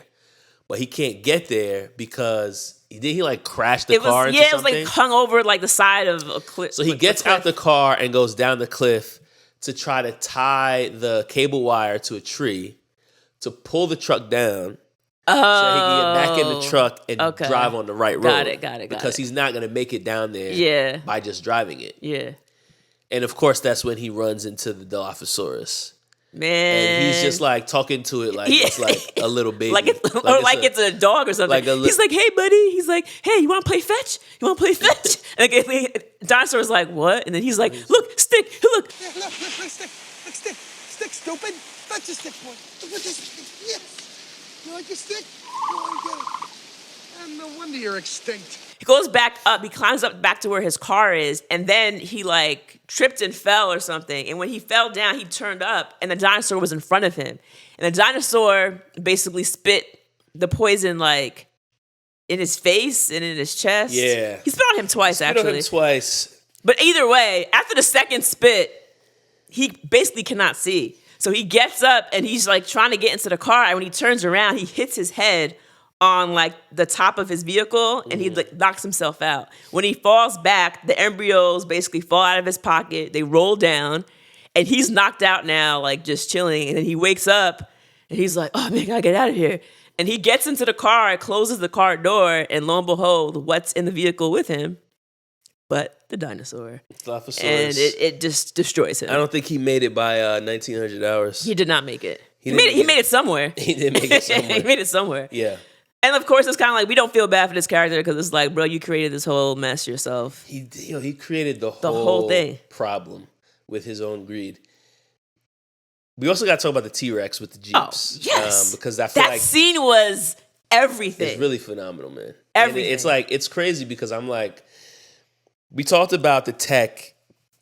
But he can't get there because he like crash the car into something? It was like hung over like the side of a cliff. So he gets out the car and goes down the cliff to try to tie the cable wire to a tree to pull the truck down so he can get back in the truck and drive on the right road. Got it. Because he's not going to make it down there by just driving it. Yeah. And of course, that's when he runs into the Dilophosaurus. Man, and he's just like talking to it like it's like a little baby, it's a dog or something. He's like, "Hey, buddy." He's like, "Hey, you want to play fetch? You want to play fetch?" And dinosaur's like, "What?" And then he's like, "Look, stick. Look, stick, stupid. Fetch a stick, boy. Look at this stick. Yes. You like a stick? You want to get it? And no wonder you're extinct." He goes back up. He climbs up back to where his car is, and then he like tripped and fell or something. And when he fell down, he turned up, and the dinosaur was in front of him. And the dinosaur basically spit the poison like in his face and in his chest. Yeah, he spit on him twice. But either way, after the second spit, he basically cannot see. So he gets up and he's like trying to get into the car. And when he turns around, he hits his head on like the top of his vehicle and he like knocks himself out. When he falls back, the embryos basically fall out of his pocket. They roll down and he's knocked out now, like just chilling. And then he wakes up and he's like, "Oh man, I gotta get out of here." And he gets into the car, closes the car door, and lo and behold, what's in the vehicle with him? But the dinosaur. And it just destroys him. I don't think he made it by 1900 hours. He did not make it. He made it somewhere. He did make it somewhere. He made it somewhere. Yeah. And of course, it's kind of like we don't feel bad for this character because it's like, bro, you created this whole mess yourself. He created the whole thing problem with his own greed. We also got to talk about the T-Rex with the Jeeps. Oh, yes. Because I feel that scene was everything. It's really phenomenal, man. Everything. And it's crazy because I'm like, we talked about the tech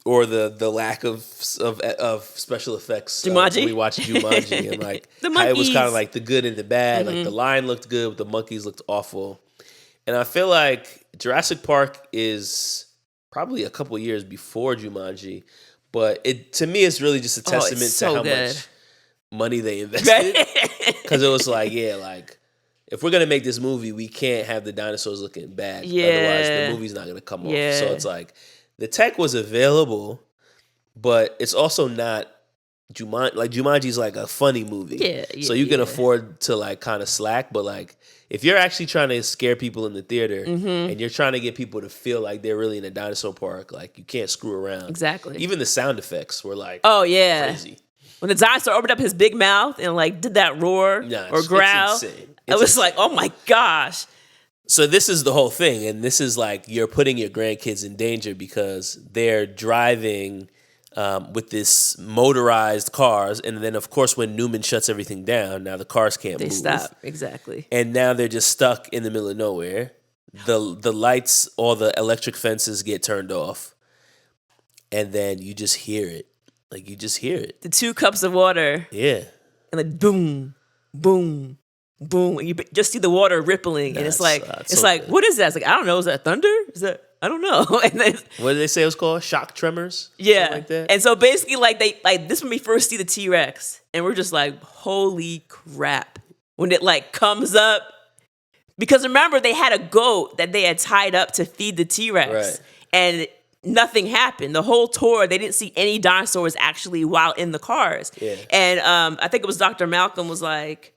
or the lack of special effects Jumanji? when we watched Jumanji and like the how it was monkeys. kind of like the good and the bad. Like the lion looked good, but the monkeys looked awful. And I feel like Jurassic Park is probably a couple years before Jumanji, but to me it's really just a testament to how much money they invested. Because it was like, if we're gonna make this movie, we can't have the dinosaurs looking bad. Yeah. Otherwise, the movie's not gonna come off. So it's like the tech was available, but it's also not Jumanji's like a funny movie. Yeah, so you can afford to like kind of slack, but like if you're actually trying to scare people in the theater and you're trying to get people to feel like they're really in a dinosaur park, like you can't screw around. Exactly. Even the sound effects were like crazy. When the dinosaur opened up his big mouth and like did that roar or growl, it's insane. I was like, oh my gosh. So this is the whole thing, and this is like you're putting your grandkids in danger because they're driving with this motorized cars, and then of course when Newman shuts everything down, now the cars can't move. They stop, exactly. And now they're just stuck in the middle of nowhere. The lights, all the electric fences get turned off, and then you just hear it. Like you just hear it. The 2 cups of water. Yeah. And like boom, boom, boom, and you just see the water rippling, and it's like, good. what is that? It's like, I don't know. Is that thunder? Is that? I don't know. And then, what did they say it was called? Shock tremors? Yeah. Something like that? And so basically, like this when we first see the T-Rex, and we're just like, holy crap! When it like comes up, because remember they had a goat that they had tied up to feed the T-Rex, right. And nothing happened. The whole tour, they didn't see any dinosaurs actually while in the cars. Yeah. And I think it was Dr. Malcolm was like,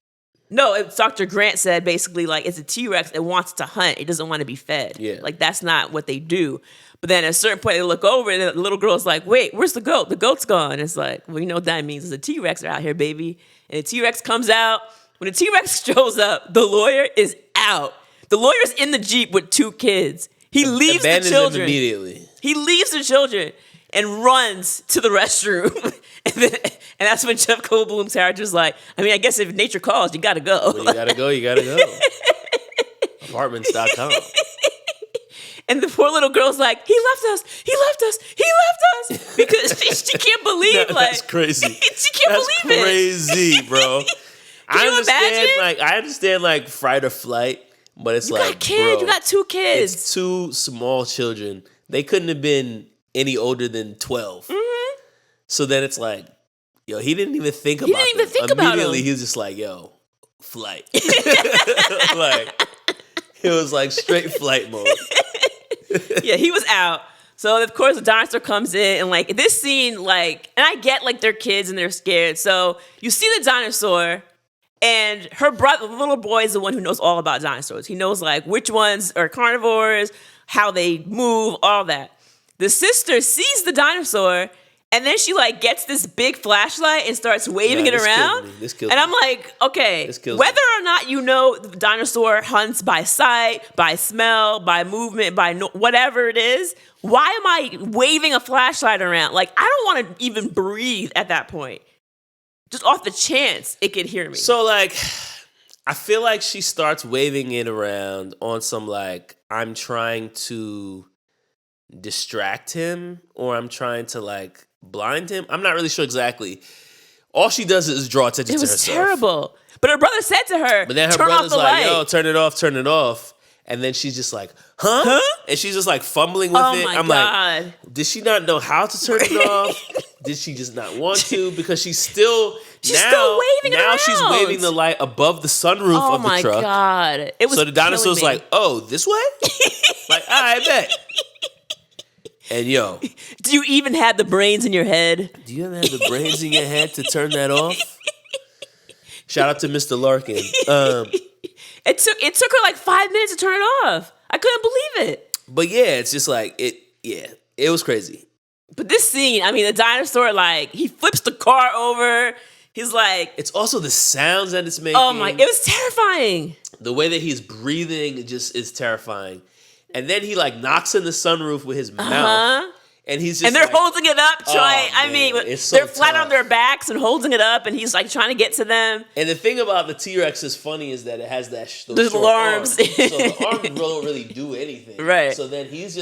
no, it's Dr. Grant said basically like it's a T-Rex. It wants to hunt. It doesn't want to be fed. Yeah. Like that's not what they do. But then at a certain point they look over and the little girl's like, wait, where's the goat? The goat's gone. It's like, well, you know what that means. It's a T-Rex out here, baby. And the T-Rex comes out. When the T-Rex shows up, the lawyer is out. The lawyer's in the Jeep with 2 kids. He leaves the children. Them immediately. He leaves the children and runs to the restroom. and that's when Jeff Goldblum's character's like, I mean, I guess if nature calls, you gotta go. When you gotta go, you gotta go. Apartments.com. And the poor little girl's like, he left us, he left us, he left us. Because she can't believe, that's crazy. She can't believe it. That's crazy, bro. Can you imagine? I understand like fight or flight, but it's you like, got kids, bro, you got 2 kids. It's 2 small children. They couldn't have been any older than 12. Mm-hmm. So then it's like, yo, he didn't even think about it. Immediately, he was just like, yo, flight. Like, it was like straight flight mode. Yeah, he was out. So of course the dinosaur comes in and like this scene, like, and I get like they're kids and they're scared. So you see the dinosaur and her brother, the little boy, is the one who knows all about dinosaurs. He knows like which ones are carnivores, how they move, all that. The sister sees the dinosaur and then she like gets this big flashlight and starts waving it around. This kills and me. I'm like, okay, whether or not you know the dinosaur hunts by sight, by smell, by movement, by whatever it is, why am I waving a flashlight around? Like, I don't want to even breathe at that point. Just off the chance it could hear me. So like, I feel like she starts waving it around on some like, I'm trying to distract him or I'm trying to like blind him. I'm not really sure exactly. All she does is draw attention to herself. It was terrible. But her brother said to her, but then her turn brother's off the like, light. yo, turn it off, turn it off. And then she's just like, huh? And she's just like fumbling with it. I'm God. like, did she not know how to turn it off? Did she just not want to? Because she's still waving it around. Now she's waving the light above the sunroof of the truck. Oh my God. It was so the dinosaur's like, oh, this way? Like, I bet. And yo. Do you even have the brains in your head? Do you even have the brains in your head to turn that off? Shout out to Mr. Larkin. It took her like 5 minutes to turn it off. I couldn't believe it. But yeah, it's just like, it was crazy. But this scene, I mean, the dinosaur, like, he flips the car over. He's like... It's also the sounds that it's making. Oh my, it was terrifying. The way that he's breathing just is terrifying. And then he like knocks in the sunroof with his mouth. And he's just and they're like, holding it up, trying. Oh, I mean, so they're flat tough on their backs and holding it up, and he's like trying to get to them. And the thing about the T-Rex is funny is that it has those little arms. So the arms don't really do anything. Right. So then he's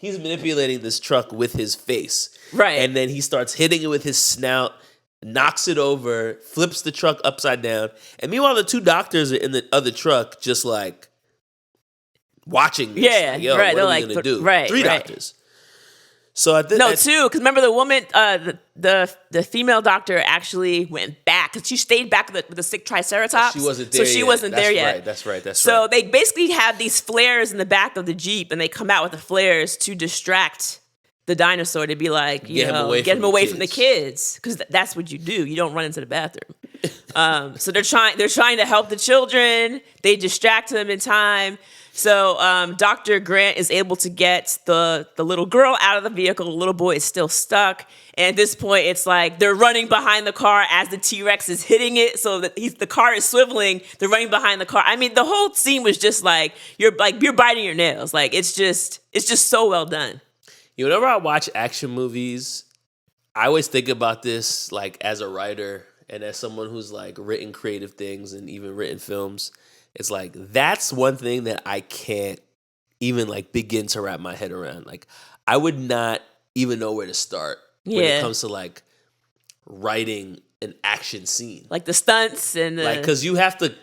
manipulating this truck with his face. Right. And then he starts hitting it with his snout, knocks it over, flips the truck upside down. And meanwhile, the 2 doctors are in the other truck just like watching this. Yeah, like, yo, right. What They're are we like, gonna do? right, 3 right. doctors. So 2, because remember the woman, the female doctor actually went back because she stayed back with the sick Triceratops. She wasn't there. So she wasn't there yet. That's right. So they basically have these flares in the back of the Jeep, and they come out with the flares to distract the dinosaur to be like, Get him away from the kids, because that's what you do. You don't run into the bathroom. So they're trying to help the children. They distract them in time. So Dr. Grant is able to get the little girl out of the vehicle. The little boy is still stuck. And at this point, it's like they're running behind the car as the T-Rex is hitting it. So that the car is swiveling. They're running behind the car. I mean, the whole scene was just like you're biting your nails. Like it's just so well done. Whenever I watch action movies, I always think about this like as a writer and as someone who's like written creative things and even written films. It's like that's one thing that I can't even like begin to wrap my head around. Like I would not even know where to start when it comes to like writing an action scene. Like the stunts and like because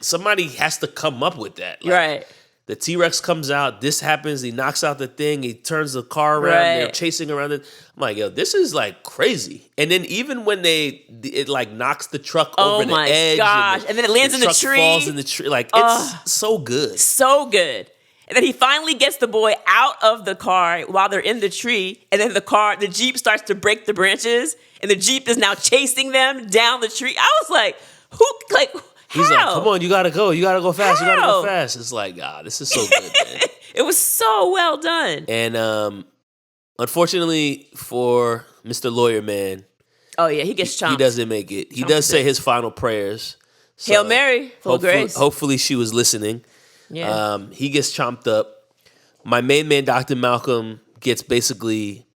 somebody has to come up with that. Like, right. The T-Rex comes out, this happens, he knocks out the thing, he turns the car around, they're chasing around it. I'm like, yo, this is like crazy. And then even when it like knocks the truck over the edge. Oh my gosh. And then it lands in the tree. Falls in the tree. Like, it's so good. So good. And then he finally gets the boy out of the car while they're in the tree. And then the Jeep starts to break the branches. And the Jeep is now chasing them down the tree. I was like, he's like, come on, you gotta go. You gotta go fast. You gotta go fast. It's like, this is so good, man. It was so well done. And unfortunately for Mr. Lawyer Man, oh yeah, he gets chomped. He doesn't make it. He does say his final prayers. So Hail Mary, full of grace. Hopefully she was listening. Yeah. He gets chomped up. My main man, Dr. Malcolm, gets basically...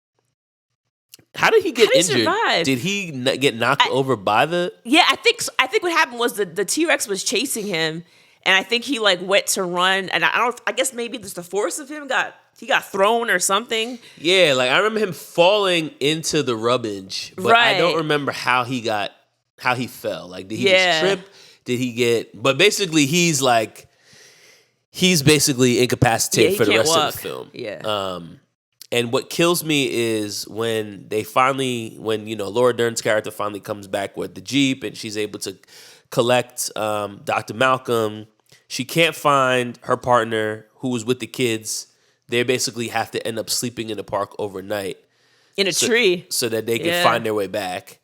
How did he get injured? Survive? Did he get knocked over by the... Yeah, I think what happened was the T-Rex was chasing him, and I think he like went to run, and I guess maybe just the force of him he got thrown or something. Yeah, like I remember him falling into the rubbish, but I don't remember how he fell. Like did he just trip? Did he get... But basically he's basically incapacitated for the rest of the film. Yeah. And what kills me is when Laura Dern's character finally comes back with the Jeep and she's able to collect Dr. Malcolm. She can't find her partner who was with the kids. They basically have to end up sleeping in the park overnight. In a tree. So that they can find their way back.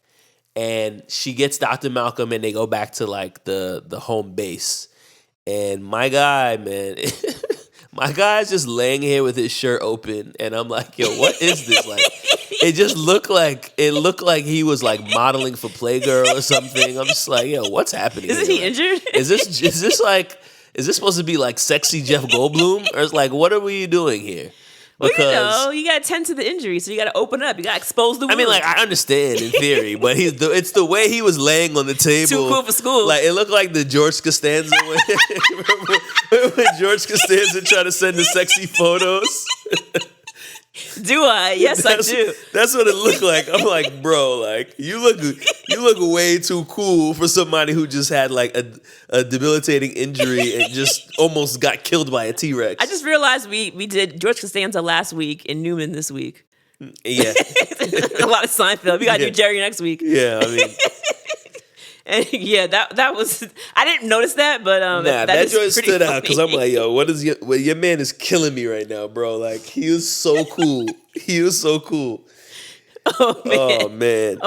And she gets Dr. Malcolm and they go back to like the home base. And my guy, man... My guy's just laying here with his shirt open, and I'm like, "Yo, what is this?" Like, it looked like he was like modeling for Playgirl or something. I'm just like, "Yo, what's happening?" Isn't he injured? Is this supposed to be like sexy Jeff Goldblum, or it's like, what are we doing here? Well, you got to tend to the injury, so you got to open up. You got to expose the wound. I mean, like, I understand in theory, but it's the way he was laying on the table. Too cool for school. Like, it looked like the George Costanza when George Costanza tried to send the sexy photos. Do I? Yes, I do. That's what it looked like. I'm like, bro, like you look way too cool for somebody who just had like a debilitating injury and just almost got killed by a T-Rex. I just realized we did George Costanza last week and Newman this week. Yeah, a lot of Seinfeld. We got to do Jerry next week. Yeah, I mean. And yeah, that was, I didn't notice that, but that just stood out because I'm like, yo, your man is killing me right now, bro. Like he was so cool. He was so cool. Oh man.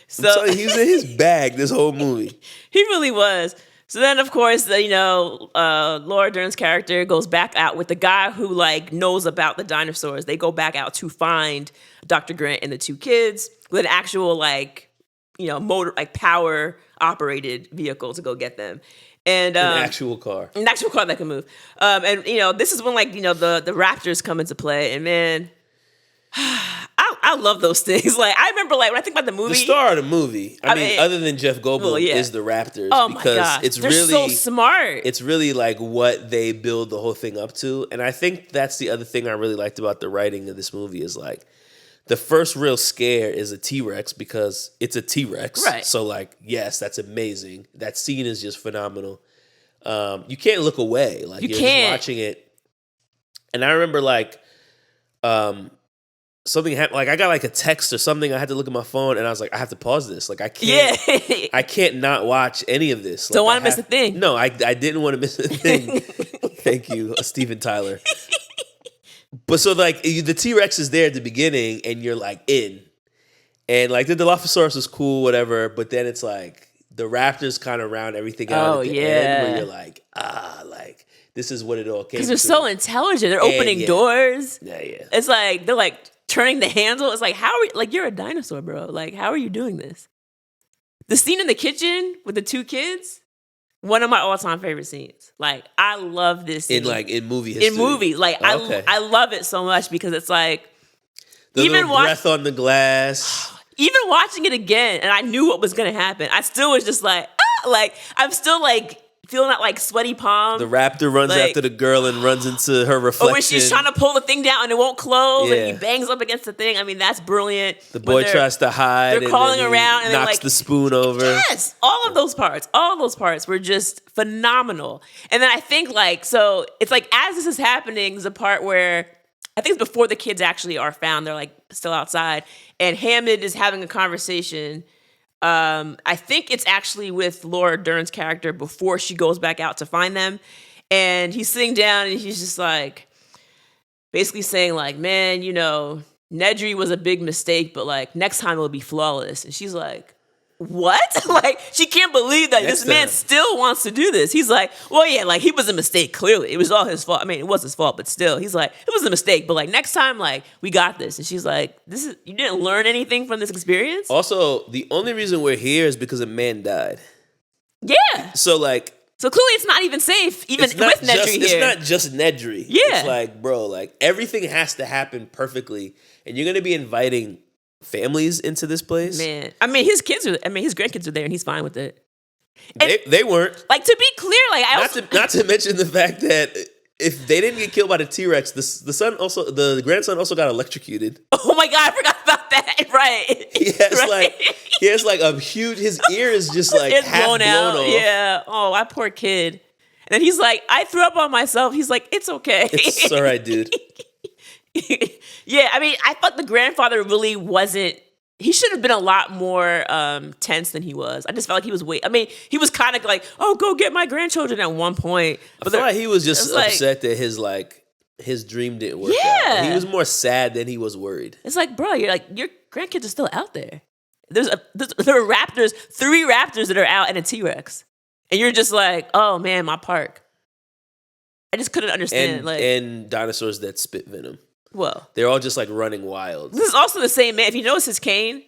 So he was in his bag this whole movie. He really was. So then, of course, Laura Dern's character goes back out with the guy who like knows about the dinosaurs. They go back out to find Dr. Grant and the two kids with an actual motor, like power operated vehicle to go get them. And an actual car that can move. And this is when the Raptors come into play. And man, I love those things. Like I remember when I think about the movie, the star of the movie. I mean, other than Jeff Goldblum, is the Raptors. Oh because my gosh, they're so smart. It's really like what they build the whole thing up to. And I think that's the other thing I really liked about the writing of this movie is like, the first real scare is a T-Rex because it's a T-Rex. Right. So, like, yes, that's amazing. That scene is just phenomenal. You can't look away. Like, you're just watching it. And I remember, something happened. Like, I got, a text or something. I had to look at my phone, and I was like, I have to pause this. Like, I can't. Yeah. I can't not watch any of this. Don't want to miss a thing. No, I didn't want to miss a thing. Thank you, Steven Tyler. But so like the T-Rex is there at the beginning, and you're like in, and like the Dilophosaurus is cool, whatever. But then it's like the raptors kind of round everything out at the end, where you're like, like this is what it all came. Because they're so intelligent. They're opening doors. Yeah. It's like they're like turning the handle. It's like, how are you, like, you're a dinosaur, bro. Like, how are you doing this? The scene in the kitchen with the two kids, one of my all-time favorite scenes. Like, I love this scene. In movie history. In movies. Like, I love it so much because it's like the even breath on the glass. Even watching it again, and I knew what was gonna happen, I still was just like, like I'm still like feeling that like sweaty palm. The raptor runs after the girl and runs into her reflection. Or when she's trying to pull the thing down and it won't close, and he bangs up against the thing. I mean, that's brilliant. The boy tries to hide. They're crawling around and knocks like, the spoon over. Yes, all of those parts were just phenomenal. And then I think like, so it's like as this is happening, there's a part where I think it's before the kids actually are found. They're like still outside, and Hammond is having a conversation. I think it's actually with Laura Dern's character before she goes back out to find them. And he's sitting down and he's just like, basically saying like, man, you know, Nedry was a big mistake, but like next time it'll be flawless. And she's like, what? Like, she can't believe that this man still wants to do this. He's like, well, yeah, like he was a mistake. Clearly it was all his fault. I mean, it was his fault, but still he's like, it was a mistake, but like next time, like we got this. And she's like, you didn't learn anything from this experience? Also, the only reason we're here is because a man died. Yeah. So like, so clearly it's not even safe, even with Nedry here. It's not just Nedry. Yeah. It's like, bro, like everything has to happen perfectly. And you're going to be inviting families into this place. Man. I mean, his grandkids are there and he's fine with it. And, they weren't. Like, to be clear, like, not to mention the fact that if they didn't get killed by the T-Rex, the grandson also got electrocuted. Oh my God, I forgot about that. Right. He has like a huge, his ear is just like it's half blown off. Yeah. Oh, that poor kid. And then he's like, I threw up on myself. He's like, it's okay. It's all right, dude. Yeah, I mean, I thought the grandfather really wasn't. He should have been a lot more tense than he was. I just felt like he was he was kind of like, oh, go get my grandchildren at one point. But I feel like he was just upset that his dream didn't work out. He was more sad than he was worried. It's like, bro, your grandkids are still out there. There are raptors, 3 raptors that are out and a T-Rex. And you're just like, oh man, my park. I just couldn't understand. And dinosaurs that spit venom. Well, they're all just like running wild. This is also the same man. If you notice his cane,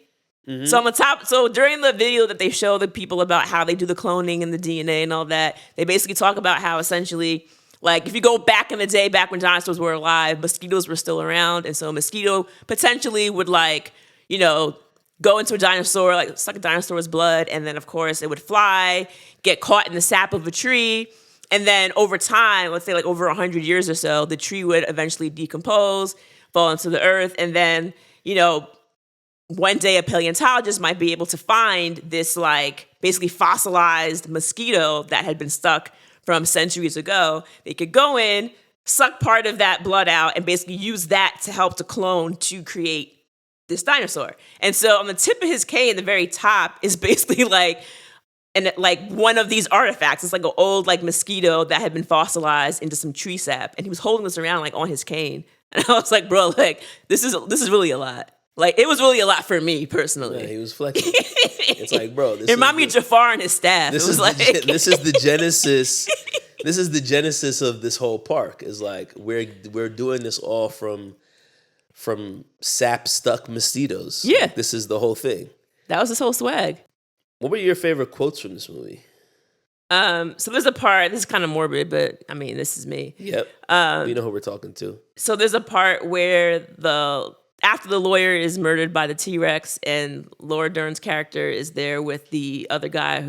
so on the top. So during the video that they show the people about how they do the cloning and the DNA and all that, they basically talk about how essentially, like, if you go back in the day, back when dinosaurs were alive, mosquitoes were still around, and so a mosquito potentially would go into a dinosaur, like suck a dinosaur's blood, and then of course it would fly, get caught in the sap of a tree. And then over time, let's say like over 100 years or so, the tree would eventually decompose, fall into the earth. And then, one day a paleontologist might be able to find this like basically fossilized mosquito that had been stuck from centuries ago. They could go in, suck part of that blood out, and basically use that to help to clone to create this dinosaur. And so on the tip of his cane, the very top, is basically one of these artifacts. It's like an old like mosquito that had been fossilized into some tree sap, and he was holding this around like on his cane. And I was like, bro, like this is really a lot. Like it was really a lot for me personally. Yeah, he was flexing. It's like, bro, it reminded me of Jafar and his staff. This is the genesis. This is the genesis of this whole park. Is like we're doing this all from sap stuck mosquitoes. Yeah, like, this is the whole thing. That was his whole swag. What were your favorite quotes from this movie? So there's a part, this is kind of morbid, but I mean, this is me. Yep. You know who we're talking to. So there's a part where after the lawyer is murdered by the T-Rex and Laura Dern's character is there with the other guy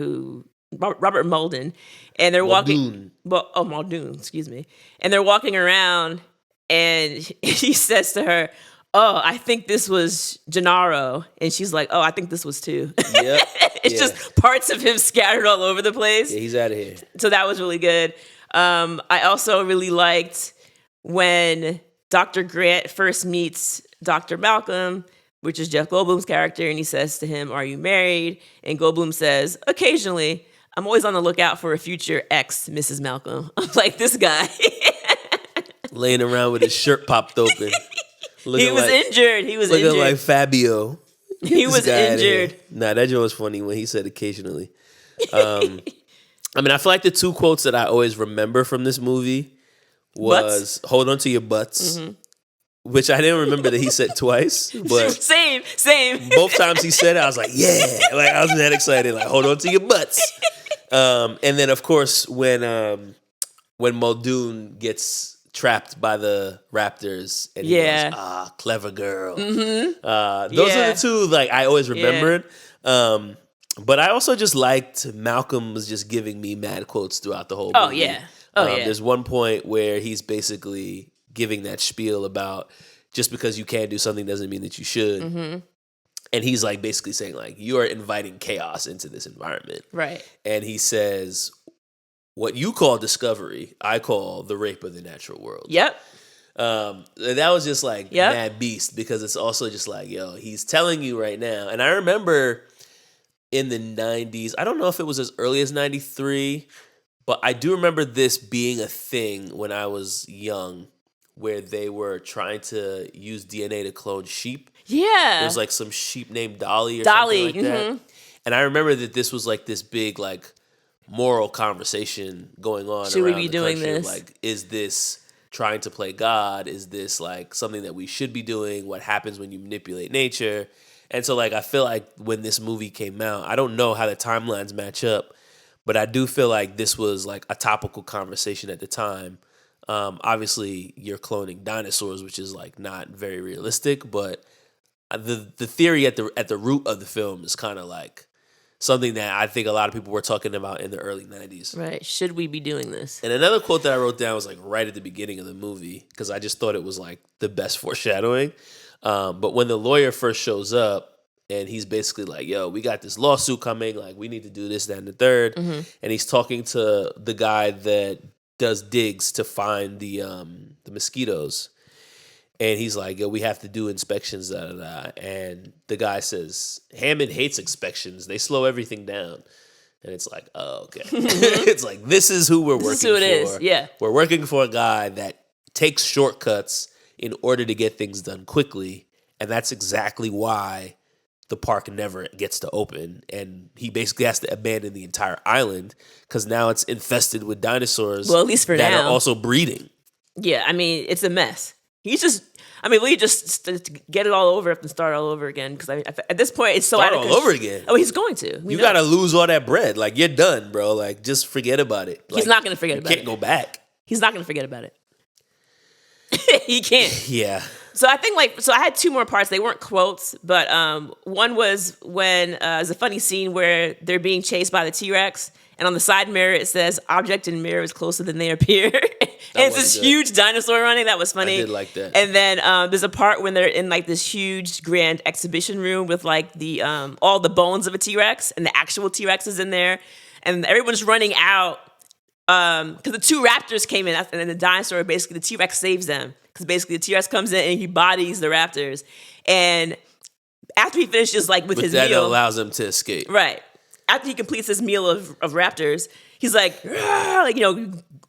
Robert Muldoon, and they're walking. Muldoon, excuse me. And they're walking around and he says to her, oh, I think this was Gennaro. And she's like, oh, I think this was too. Yep. It's just parts of him scattered all over the place. Yeah, he's out of here. So that was really good. I also really liked when Dr. Grant first meets Dr. Malcolm, which is Jeff Goldblum's character, and he says to him, are you married? And Goldblum says, occasionally. I'm always on the lookout for a future ex, Mrs. Malcolm. I'm like, this guy. laying around with his shirt popped open. He was injured. Looking like Fabio. He was injured. Nah, that joke was funny when he said occasionally. I mean, I feel like the two quotes that I always remember from this movie was "Hold on to your butts," which I didn't remember that he said twice. But same. Both times he said it, I was like, "Yeah!" Like I was that excited. Like, "Hold on to your butts." And then, of course, when Muldoon gets trapped by the raptors, and he goes, clever girl. Those are the two like I always remembered. But I also just liked Malcolm was just giving me mad quotes throughout the whole movie. Oh, yeah. There's one point where he's basically giving that spiel about just because you can't do something doesn't mean that you should. And he's like basically saying like, you are inviting chaos into this environment. Right. And he says, what you call discovery, I call the rape of the natural world. Yep. That was just like mad beast because it's also just like, yo, he's telling you right now. And I remember in the 90s, I don't know if it was as early as 93, but I do remember this being a thing when I was young where they were trying to use DNA to clone sheep. Yeah. There was like some sheep named Dolly or something like that. And I remember that this was like this big like moral conversation going on. Should we around be the doing country. this? Like, is this trying to play God? Is this like something that we should be doing? What happens when you manipulate nature? And so like I feel like when this movie came out, I don't know how the timelines match up, but I do feel like this was like a topical conversation at the time. Obviously, you're cloning dinosaurs, which is like not very realistic, but the theory at the root of the film is kind of like something that I think a lot of people were talking about in the early 90s. Right. Should we be doing this? And another quote that I wrote down was like right at the beginning of the movie because I just thought it was like the best foreshadowing. But when the lawyer first shows up and he's basically like, yo, we got this lawsuit coming. Like, we need to do this, that, and the third. And he's talking to the guy that does digs to find the mosquitoes. And he's like, yo, we have to do inspections, da, da, da. And the guy says, Hammond hates inspections. They slow everything down. And it's like, oh, okay. It's like, this is who we're working for. This is who it is, yeah. We're working for a guy that takes shortcuts in order to get things done quickly. And that's exactly why the park never gets to open. And he basically has to abandon the entire island because now it's infested with dinosaurs. Well, at least for that now. are also breeding. Yeah, I mean, it's a mess. We just get it all over and start all over again. Because at this point, it's so start out of all over again. Oh, he's going to. You got to lose all that bread. Like, you're done, bro. Like, just forget about it. Like, he's not going to forget about it. You can't go back. He's not going to forget about it. He can't. Yeah. So I think I had two more parts. They weren't quotes, but one was when there's a funny scene where they're being chased by the T-Rex, and on the side mirror it says "Object in mirror is closer than they appear." And it's this huge dinosaur running. That was funny. I did like that. And then there's a part when they're in like this huge grand exhibition room with like the all the bones of a T-Rex, and the actual T-Rex is in there, and everyone's running out because the two raptors came in, and then the dinosaur, basically the T-Rex saves them. Because basically the T-Rex comes in and he bodies the raptors. And after he finishes like with his that meal. That allows him to escape. Right. After he completes his meal of raptors, he's like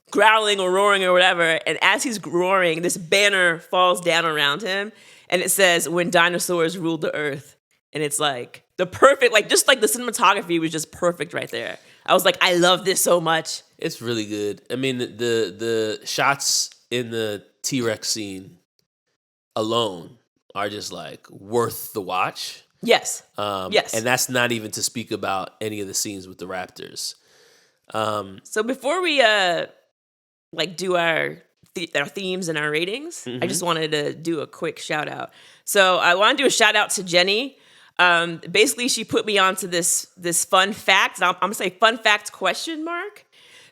growling or roaring or whatever. And as he's roaring, this banner falls down around him. And it says, "When dinosaurs ruled the earth." And it's like the perfect, like just like the cinematography was just perfect right there. I was like, I love this so much. It's really good. I mean, the shots in the T-Rex scene alone are just like worth the watch. Yes. Yes. And that's not even to speak about any of the scenes with the raptors. So before we do our themes and our ratings, I just wanted to do a quick shout out. So I want to do a shout out to Jenny. Basically, she put me onto this fun fact. I'm gonna say fun fact ?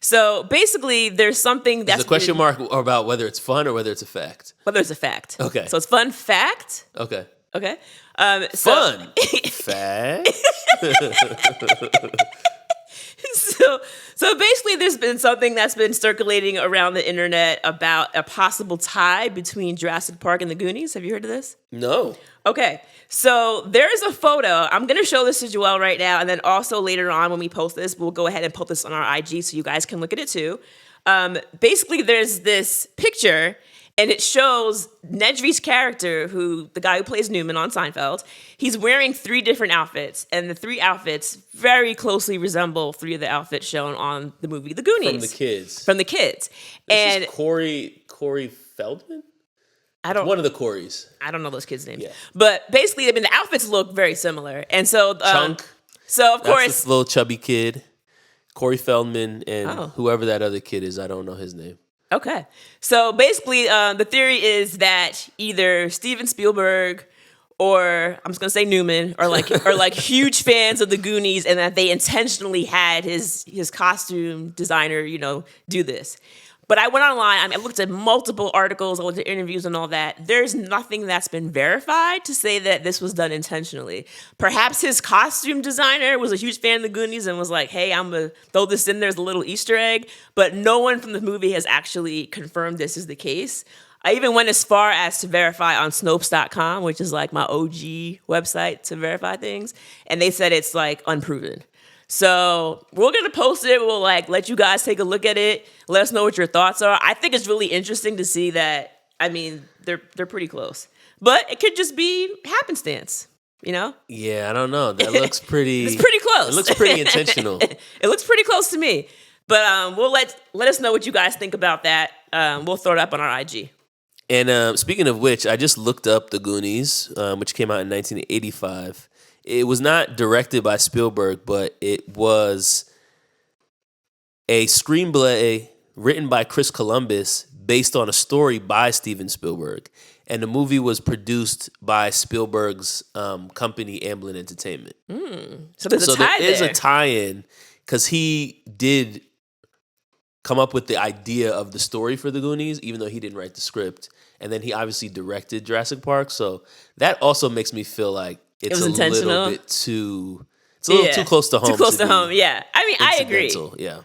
So basically, there's something that's... Is the question mark about whether it's fun or whether it's a fact? Whether it's a fact. Okay. So it's fun fact. Okay. Okay. Fun fact. So basically, there's been something that's been circulating around the internet about a possible tie between Jurassic Park and the Goonies. Have you heard of this? No. Okay, so there's a photo. I'm going to show this to Joelle right now, and then also later on when we post this, we'll go ahead and post this on our IG so you guys can look at it too. Basically, there's this picture, And it shows Nedry's character, the guy who plays Newman on Seinfeld, he's wearing 3 different outfits. And the 3 outfits very closely resemble 3 of the outfits shown on the movie The Goonies. From the kids. This is Corey Feldman? One of the Coreys. I don't know those kids' names. Yeah. But basically, the outfits look very similar. And so... Chunk. So, of course... That's this little chubby kid. Corey Feldman and whoever that other kid is. I don't know his name. Okay. So basically, the theory is that either Steven Spielberg or I'm just gonna say Newman are like huge fans of the Goonies, and that they intentionally had his costume designer, do this. But I went online. I looked at multiple articles, I looked at interviews and all that. There's nothing that's been verified to say that this was done intentionally. Perhaps his costume designer was a huge fan of the Goonies and was like, hey, I'm going to throw this in there as a little Easter egg. But no one from the movie has actually confirmed this is the case. I even went as far as to verify on Snopes.com, which is like my OG website to verify things. And they said it's like unproven. So we're going to post it. We'll let you guys take a look at it. Let us know what your thoughts are. I think it's really interesting to see that. I mean, they're pretty close, but it could just be happenstance, Yeah, I don't know. That looks pretty. It's pretty close. It looks pretty intentional. It looks pretty close to me. But we'll let us know what you guys think about that. We'll throw it up on our IG. And speaking of which, I just looked up The Goonies, which came out in 1985. It was not directed by Spielberg, but it was a screenplay written by Chris Columbus based on a story by Steven Spielberg. And the movie was produced by Spielberg's company, Amblin Entertainment. So there's a tie there. There is a tie-in because he did come up with the idea of the story for The Goonies, even though he didn't write the script. And then he obviously directed Jurassic Park. So that also makes me feel like it's a little bit too... It's a little too close to home. Too close to home, yeah. I mean, I agree. Yeah.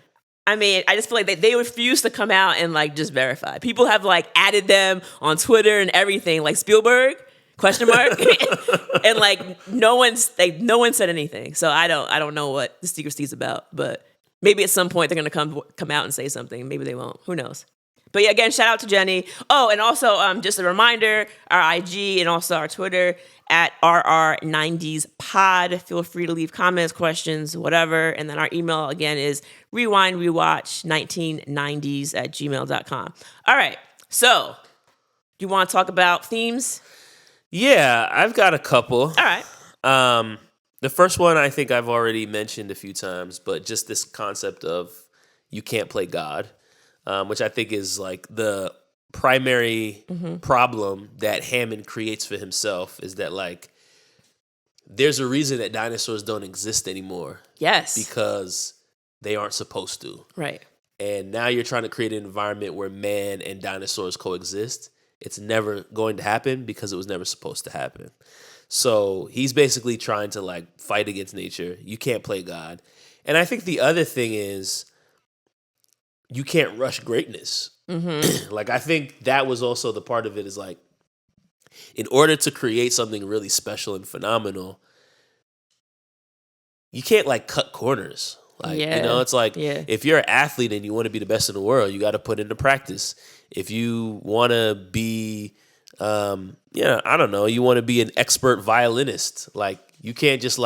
I mean, I just feel like they refuse to come out and just verify. People have added them on Twitter and everything, like Spielberg ? And no one said anything. So I don't know what the secrecy is about. But maybe at some point they're gonna come out and say something. Maybe they won't. Who knows? But yeah, again, shout out to Jenny. Oh, and also just a reminder, our IG and also our Twitter at RR90spod. Feel free to leave comments, questions, whatever. And then our email, again, is rewindrewatch1990s@gmail.com. All right. So, do you want to talk about themes? Yeah, I've got a couple. All right. The first one I think I've already mentioned a few times, but just this concept of you can't play God. Which I think is the primary problem that Hammond creates for himself is that there's a reason that dinosaurs don't exist anymore. Yes. Because they aren't supposed to. Right. And now you're trying to create an environment where man and dinosaurs coexist. It's never going to happen because it was never supposed to happen. So he's basically trying to fight against nature. You can't play God. And I think the other thing is, you can't rush greatness. I think that was also the part of it is in order to create something really special and phenomenal, you can't cut corners. It's if you're an athlete and you want to be the best in the world, you got to put into practice. If you want to be, I don't know, you want to be an expert violinist, you can't just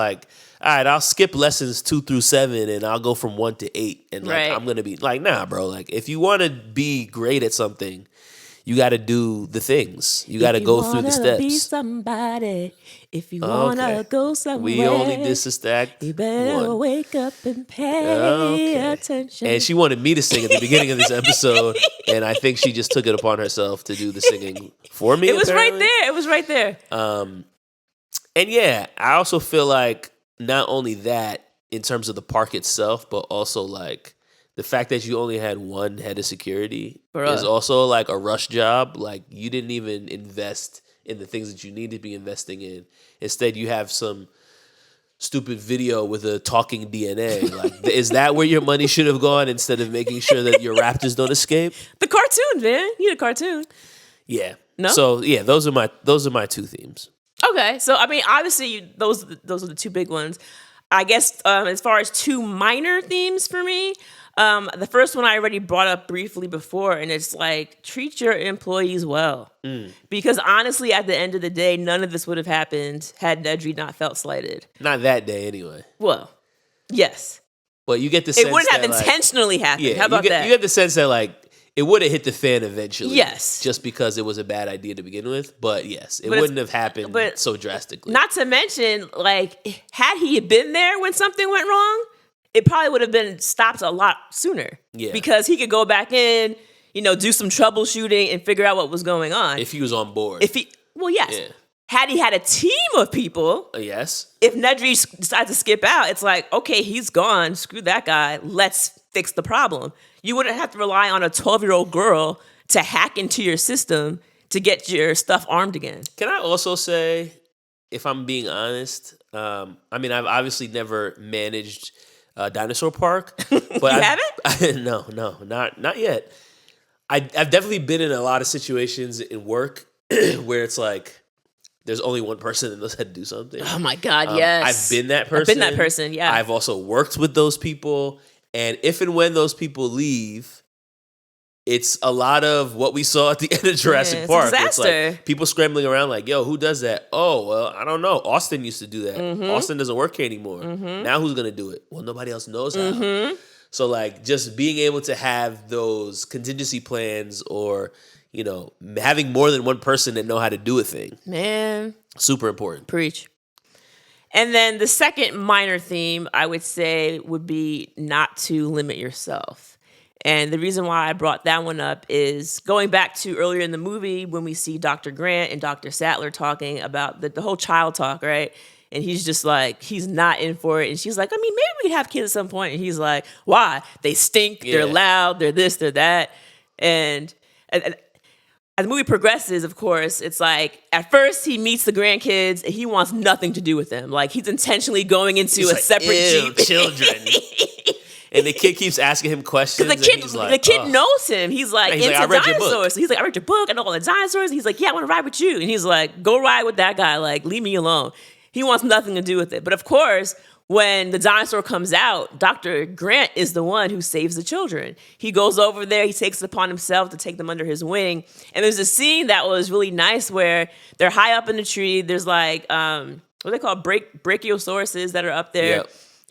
all right, I'll skip lessons 2 through 7 and I'll go from 1 to 8. And I'm going to be nah, bro. If you want to be great at something, you got to do the things. You got to go through the steps. Be somebody, if you want to go somewhere. We only did Sister Act You better 1. wake up and pay attention. And she wanted me to sing at the beginning of this episode. And I think she just took it upon herself to do the singing for me. It was right there. It was right there. And yeah, I also feel not only that in terms of the park itself, but also the fact that you only had one head of security is also a rush job. You didn't even invest in the things that you need to be investing in. Instead, you have some stupid video with a talking DNA. Is that where your money should have gone instead of making sure that your raptors don't escape? The cartoon, man. You need a cartoon. Yeah. No? So yeah, those are my 2 themes. Okay, so I mean, obviously, those are the 2 big ones. I guess as far as 2 minor themes for me, The first one I already brought up briefly before, and it's like, treat your employees well. Because honestly, at the end of the day, none of this would have happened had Nedry not felt slighted. Not that day, anyway. Well, yes. But you get the sense it wouldn't have that, intentionally happened. Yeah, How about that? You get the sense that, like, it would have hit the fan eventually. Yes. Just because it was a bad idea to begin with. But yes, it But wouldn't have happened so drastically. Not to mention, like, had he been there when something went wrong, it probably would have been stopped a lot sooner. Yeah. Because he could go back in, do some troubleshooting and figure out what was going on. If he was on board. Well, yes. Yeah. Had he had a team of people, yes. If Nedry decides to skip out, it's like, okay, he's gone. Screw that guy. Let's fix the problem. You wouldn't have to rely on a 12-year-old girl to hack into your system to get your stuff armed again. Can I also say, if I'm being honest, I've obviously never managed Dinosaur Park. But You haven't? No, not yet. I've definitely been in a lot of situations in work where it's like, there's only one person that knows how to do something. Oh my God, yes. I've been that person. Yeah. I've also worked with those people. And if and when those people leave, it's a lot of what we saw at the end of Jurassic Park. It's a It's disaster. like people scrambling around like, yo, who does that? Oh, well, I don't know. Austin used to do that. Austin doesn't work here anymore. Now who's going to do it? Well, nobody else knows how. So, like, just being able to have those contingency plans or, having more than one person that know how to do a thing. Man. Super important. Preach. And then the second minor theme, I would say, would be not to limit yourself. And the reason why I brought that one up is going back to earlier in the movie when we see Dr. Grant and Dr. Sattler talking about the whole child talk, right? And he's just like, he's not in for it. And she's like, maybe we could have kids at some point. And he's like, why? They stink, they're loud, they're this, they're that. And as the movie progresses, of course, it's like, at first he meets the grandkids and he wants nothing to do with them. Like, he's intentionally going into a separate Jeep. Children. And the kid keeps asking him questions. The kid knows him. He's like, into I read your book. dinosaurs. So he's like, I read your book and all the dinosaurs. And he's like, yeah, I want to ride with you. And he's like, go ride with that guy. Like, leave me alone. He wants nothing to do with it. But of course, when the dinosaur comes out, Dr. Grant is the one who saves the children. He goes over there. He takes it upon himself to take them under his wing. And there's a scene that was really nice where they're high up in the tree. There's like, what are they called? Brachiosauruses that are up there. Yep.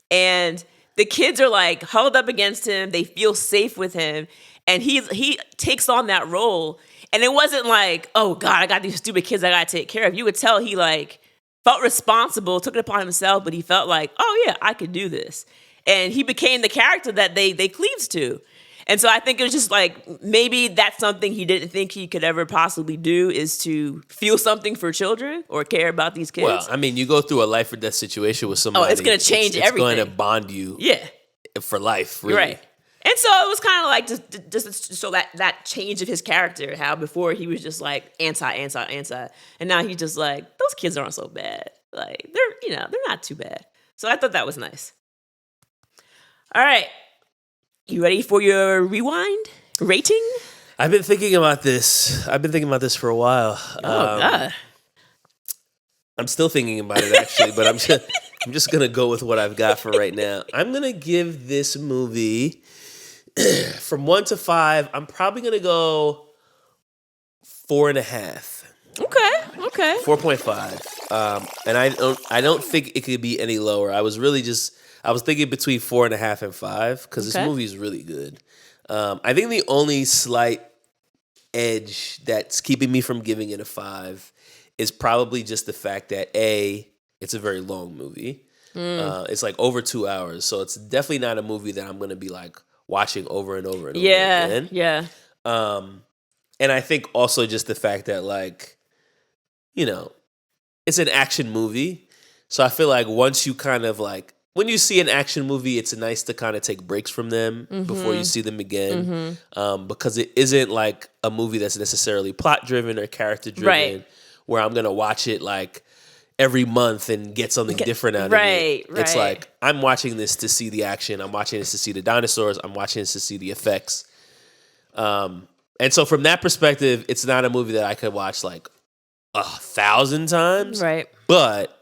And the kids are like huddled up against him. They feel safe with him. And he takes on that role. And it wasn't like, oh God, I got these stupid kids I got to take care of. You could tell he like felt responsible, took it upon himself, but he felt like, oh yeah, I could do this. And he became the character that they cleaved to. And so I think it was just like, maybe that's something he didn't think he could ever possibly do, is to feel something for children or care about these kids. Well, I mean, you go through a life or death situation with somebody. Oh, it's going to change everything. It's going to bond you for life, really. Right. And so it was kind of like just to show that change of his character, how before he was just like anti. And now he's just like, those kids aren't so bad. Like, they're not too bad. So I thought that was nice. All right. You ready for your rewind rating? I've been thinking about this for a while. Oh, God. I'm still thinking about it, actually, but I'm just going to go with what I've got for right now. I'm going to give this movie, from 1 to 5, I'm probably going to go 4.5. Okay. 4.5. And I don't think it could be any lower. I was thinking between 4.5 and 5 because this movie is really good. I think the only slight edge that's keeping me from giving it a 5 is probably just the fact that it's a very long movie. It's like over 2 hours, so it's definitely not a movie that I'm going to be like watching over and over and over again. Yeah. And I think also just the fact that, like, it's an action movie, so I feel like once you kind of like, when you see an action movie, it's nice to kind of take breaks from them before you see them again, because it isn't like a movie that's necessarily plot driven or character driven, right, where I'm gonna watch it like every month and get something different out of it. Right. It's like, I'm watching this to see the action. I'm watching this to see the dinosaurs. I'm watching this to see the effects. And so from that perspective, it's not a movie that I could watch like 1,000 times. Right. But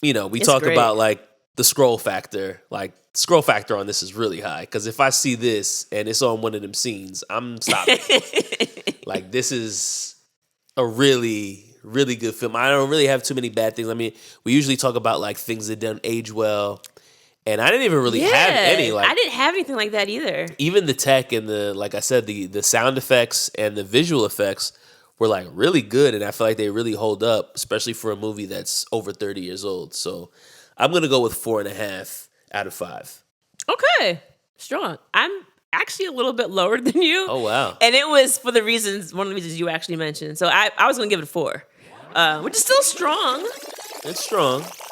we It's talk great. about like the scroll factor. Like, scroll factor on this is really high. Because if I see this and it's on one of them scenes, I'm stopping. Like, this is a really, really good film. I don't really have too many bad things. I mean, we usually talk about like things that don't age well. And I didn't even really have any. Like, I didn't have anything like that either. Even the tech and the, like I said, the sound effects and the visual effects were like really good. And I feel like they really hold up, especially for a movie that's over 30 years old. So I'm going to go with 4.5 out of 5. Okay. Strong. I'm actually a little bit lower than you. Oh, wow. And it was for the reasons, one of the reasons you actually mentioned. So I was going to give it a 4, which is still strong. It's strong. But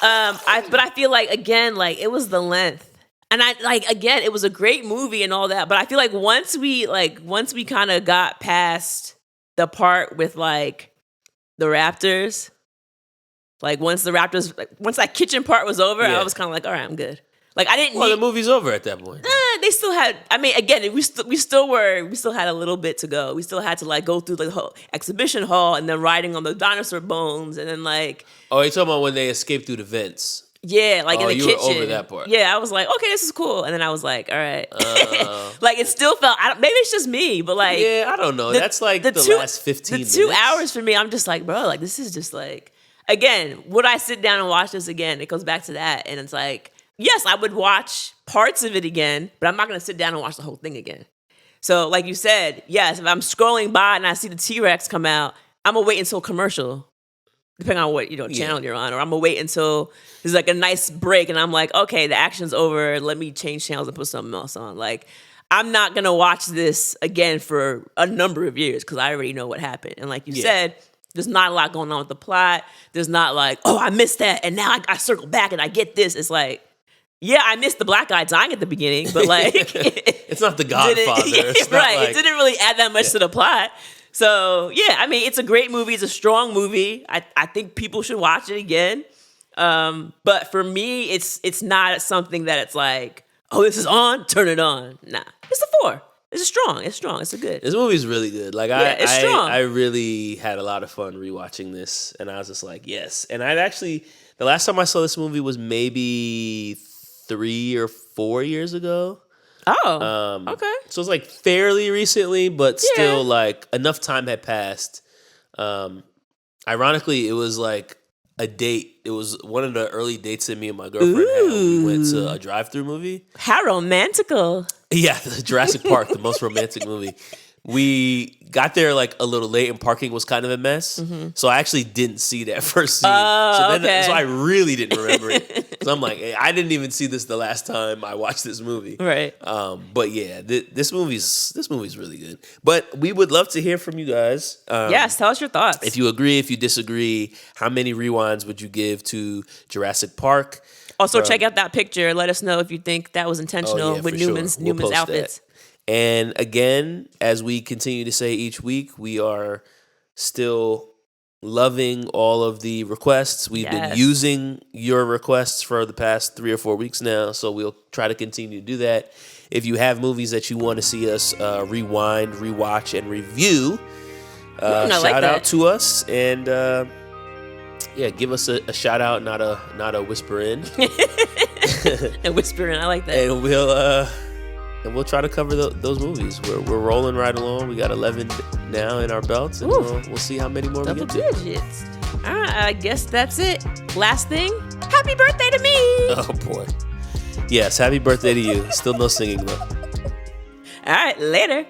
I feel like, again, like, it was the length. And again, it was a great movie and all that. But I feel like once we kind of got past the part with like the raptors, like once that kitchen part was over, I was kind of like, all right, I'm good. Like, I didn't. Well, the movie's over at that point. They still had. I mean, again, we still had a little bit to go. We still had to like go through the whole exhibition hall and then riding on the dinosaur bones and then like. Oh, you're talking about when they escaped through the vents? Yeah, like in the you kitchen. were over that part. Yeah, I was like, okay, this is cool, and then I was like, all right. Like, it still felt. Maybe it's just me, but like. Yeah, I don't know. That's like the last 15 minutes. The 2 hours for me, I'm just like, bro, like this is just like. Again, would I sit down and watch this again? It goes back to that, and it's like. Yes, I would watch parts of it again, but I'm not going to sit down and watch the whole thing again. So, like you said, yes, if I'm scrolling by and I see the T-Rex come out, I'm going to wait until commercial, depending on what channel you're on, or I'm going to wait until there's like a nice break and I'm like, okay, the action's over, let me change channels and put something else on. Like, I'm not going to watch this again for a number of years because I already know what happened. And like you said, there's not a lot going on with the plot. There's not like, oh, I missed that, and now I circle back and I get this. It's like, yeah, I missed the black guy dying at the beginning, but like... it's not The Godfather. It's not right, like, it didn't really add that much to the plot. So, yeah, I mean, it's a great movie. It's a strong movie. I think people should watch it again. But for me, it's not something that it's like, oh, this is on, turn it on. Nah, it's a 4. It's strong. It's a good. This movie's really good. Like, it's strong. I really had a lot of fun rewatching this, and I was just like, yes. And I'd actually... The last time I saw this movie was maybe 3 or 4 years ago. Oh, okay. So it's like fairly recently, but still like enough time had passed. Ironically, it was like a date. It was one of the early dates that me and my girlfriend had when we went to a drive-through movie. How romantical. Yeah, the Jurassic Park, the most romantic movie. We got there like a little late and parking was kind of a mess. Mm-hmm. So I actually didn't see that first scene. So I really didn't remember it. So I'm like, hey, I didn't even see this the last time I watched this movie. Right. But yeah, this movie's really good. But we would love to hear from you guys. Yes, tell us your thoughts. If you agree, if you disagree, how many rewinds would you give to Jurassic Park? Also, check out that picture. Let us know if you think that was intentional with Newman's outfits. That. And again, as we continue to say each week, we are still loving all of the requests. We've been using your requests for the past 3 or 4 weeks now, so we'll try to continue to do that. If you have movies that you want to see us rewind, rewatch, and review, shout out to us and give us a shout out, not a whisper in. And whisper in, I like that. And we'll try to cover those movies. We're rolling right along. We got 11 now in our belts, and we'll see how many more we get to. Double digits. All right, I guess that's it. Last thing, happy birthday to me. Oh, boy. Yes, happy birthday to you. Still no singing, though. All right, later.